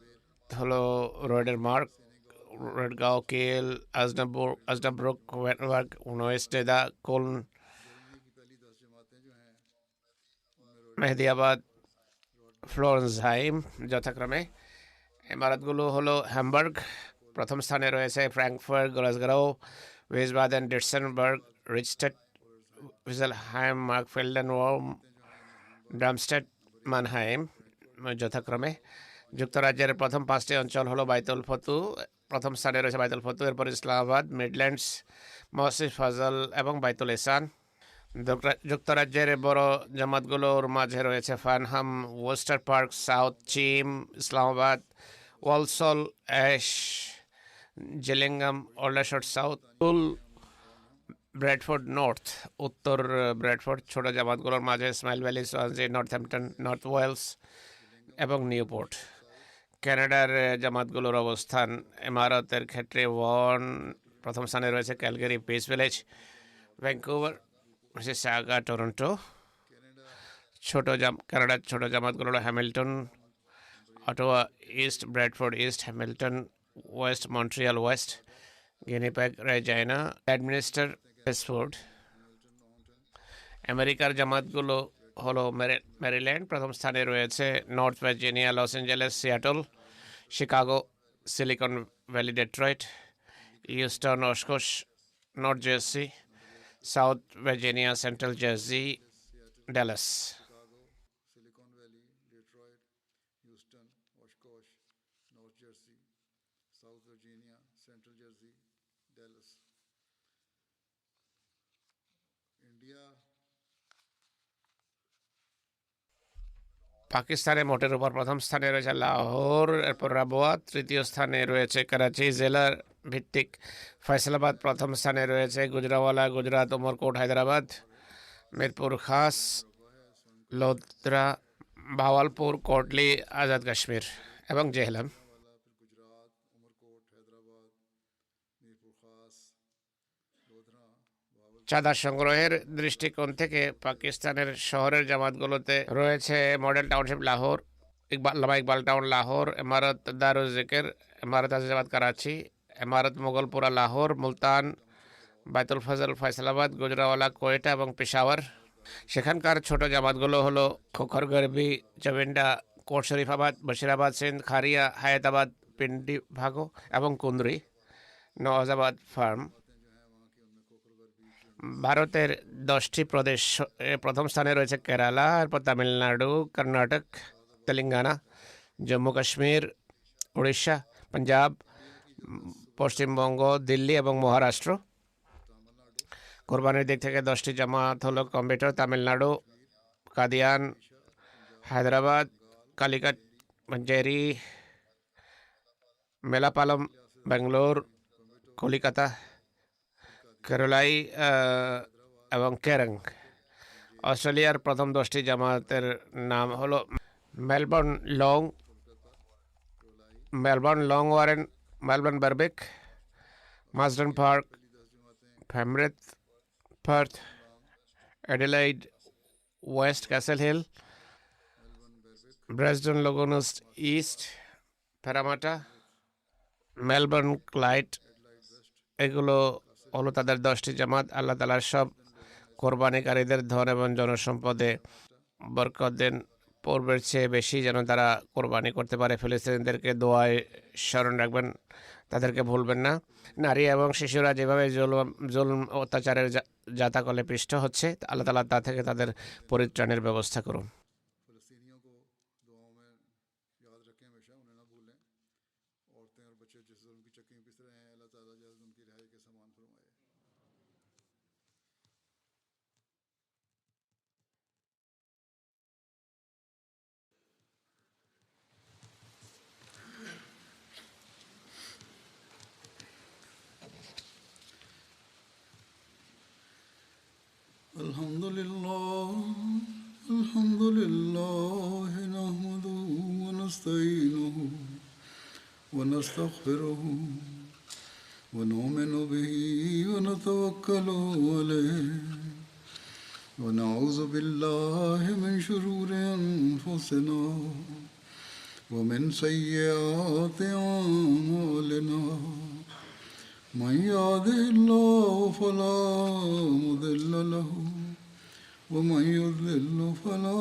হলো রোডেরমার্ক, রডগাঁও, কেল, আজনাব্রুক, ওয়েনবার্গ, নোয়েস্টেদা, কোলন, মেহেদিয়াবাদ, ফ্লোরেন্সহাইম যথাক্রমে। ইমারতগুলো হলো হ্যামবার্গ, প্রথম স্থানে রয়েছে ফ্র্যাঙ্কফার্ট, গ্লাসগো, উইসবাদেন, ডিটসেনবার্গ, রিচস্টেড, উইসেলহাইম, মার্কফেল্ডেন, ওর্ম, ডার্মস্টেড, মানহাইম যথাক্রমে। যুক্তরাজ্যের প্রথম 5টি অঞ্চল হলো বাইতুল ফতু, প্রথম স্থানে রয়েছে বাইতুল ফতু, এরপর ইসলামাবাদ, মিডল্যান্ডস, মসজিদ ফাজল এবং বাইতুল এসান। যুক্তরাজ্যের বড় জামাতগুলোর মাঝে রয়েছে Farnham, oyster Park, South Cheam, Islamabad, Walsall, Ash, Gillingham, Aldershot South, Bradford North, উত্তর ব্র্যাডফোর্ড। ছোট জামাতগুলোর মাঝে Smile Valley, Swansea, Northampton, North Wales এবং নিউপোর্ট। কানাডার জামাতগুলোর অবস্থান ইমারতের ক্ষেত্রে প্রথম স্থানে রয়েছে Calgary, Peace Village, Vancouver, Mississauga, Toronto. কানাডার ছোট জামাতগুলো হলো Hamilton, Ottawa East, Bradford East, Hamilton West, Montreal West, Winnipeg, Regina, Lloydminster, বেসফোর্ড আমেরিকার জামাতগুলো হলো মেরিল্যান্ড প্রথম স্থানে রয়েছে, North Virginia, Los Angeles, Seattle, Chicago, silicon valley, Detroit, Houston, Oshkosh, North Jersey, South Virginia, Central Jersey, Dallas. Chicago, Silicon Valley, Detroit, Houston, Oshkosh, North Jersey, South Virginia, Central Jersey, Dallas. India, পাকিস্তানে মোটের উপর প্রথম স্থানে রয়েছে লাহোর, এরপর রাবোয়াত, তৃতীয় স্থানে রয়েছে করাচি জেলার ভিত্তিক ফয়সালাবাদ, প্রথম স্থানে রয়েছে গুজরাওয়ালা, গুজরাট, উমরকোট, হায়দ্রাবাদ, মিরপুর খাস, লোধরা, ভাওয়ালপুর, কোটলি, আজাদ কাশ্মীর এবং জেহলাম। वाला फिर गुजरात, उमरकोट, हैदराबाद, मीरपुर खास, लोधरा, बावल, চাঁদা সংগ্রহের দৃষ্টিকোণ থেকে পাকিস্তানের শহরের জামাতগুলোতে রয়েছে মডেল টাউনশিপ লাহোর, আল্লামা ইকবাল টাউন লাহোর, ইমারত দারুল জিকির, ইমারত আজিজাবাদ করাচি, ইমারত মুগলপুরা লাহোর, মুলতান, বাইতুল ফজল ফয়সালাবাদ, গুজরাওয়ালা, কোয়েটা এবং পেশাওয়ার। সেখানকার ছোট জামাতগুলো হলো খোখর গরবি, চবিন্ডা, কোট শরীফাবাদ, বশিরাবাদ, সিন্ধ, খারিয়া, হায়াতাবাদ, পিন্ডি ভাগো এবং কুন্দ্রি, নওয়াজাবাদ ফার্ম। ভারতের 10টি প্রদেশ প্রথম স্থানে রয়েছে কেরালা, এরপর তামিলনাড়ু, কর্ণাটক, তেলেঙ্গানা, জম্মু কাশ্মীর, উড়িষ্যা, পাঞ্জাব, পশ্চিমবঙ্গ, দিল্লি এবং মহারাষ্ট্র। কোরবানির দিক থেকে 10টি জামাত হলো কম্পিউটার, তামিলনাড়ু, কাদিয়ান, হায়দ্রাবাদ, কালিকাট, মঞ্জেরি, মেলাপালম, বেঙ্গালোর, কলিকাতা, কেরলাই এবং কেরং। অস্ট্রেলিয়ার প্রথম 10টি জামাতের নাম হলো Melbourne Long Warren, Melbourne Berwick, Marsden Park, Penrith, Perth, Adelaide West, Castle Hill, ব্রেসডন, লগোনাস ইস্ট, প্যারামাটা, মেলবোর্ন, ক্লাইড। এগুলো হলো তাদের 10টি জামাত। আল্লাহ তাআলার সব কোরবানিকারীদের ধন এবং জনসম্পদে বরকত দেন, পূর্বের চেয়ে বেশি যেন তারা কোরবানি করতে পারে। ফিলিস্তিনিদেরকে দোয়ায় স্মরণ রাখবেন, তাদেরকে ভুলবেন না। নারী এবং শিশুরা যেভাবে জুলুম অত্যাচারের যাতাকলে পিষ্ট হচ্ছে, আল্লাহ তাআলা তা থেকে তাদের পরিত্রাণের ব্যবস্থা করুন। फ़लस्तीनियों को दुआओं में याद रखें, हमेशा उन्हें ना भूलें। औरतें और बच्चे जिस जुल्म की चक्की में पिस रहे हैं, अल्लाह ताला जल्द उनकी रिहाई के सामान फरमाए। الحمد لله الحمد لله نحمده ونستعينه ونستغفره ونؤمن به ونتوكل عليه ونعوذ بالله من شرور أنفسنا ومن سيئات أعمالنا من يهده الله فلا مضل له ومن يضلل فلا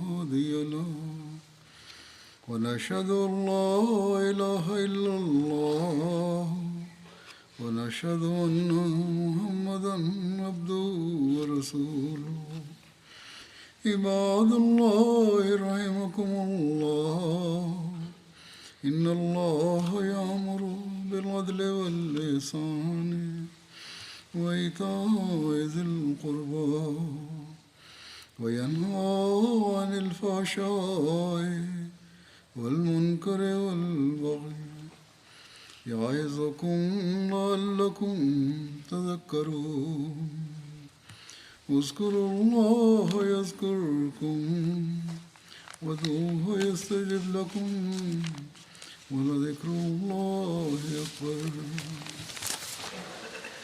هادي له ونشهد أن لا إله إلا الله ونشهد أن محمدا عبده ورسوله عباد الله رحمكم الله إن الله يأمر بالعدل والإحسان وإيتاء ذي القربى وينهى عن الفحشاء والمنكر والبغي يعظكم لعلكم تذكرون اذكروا الله يذكركم وادعوه يستجب لكم ولذكر الله أكبر.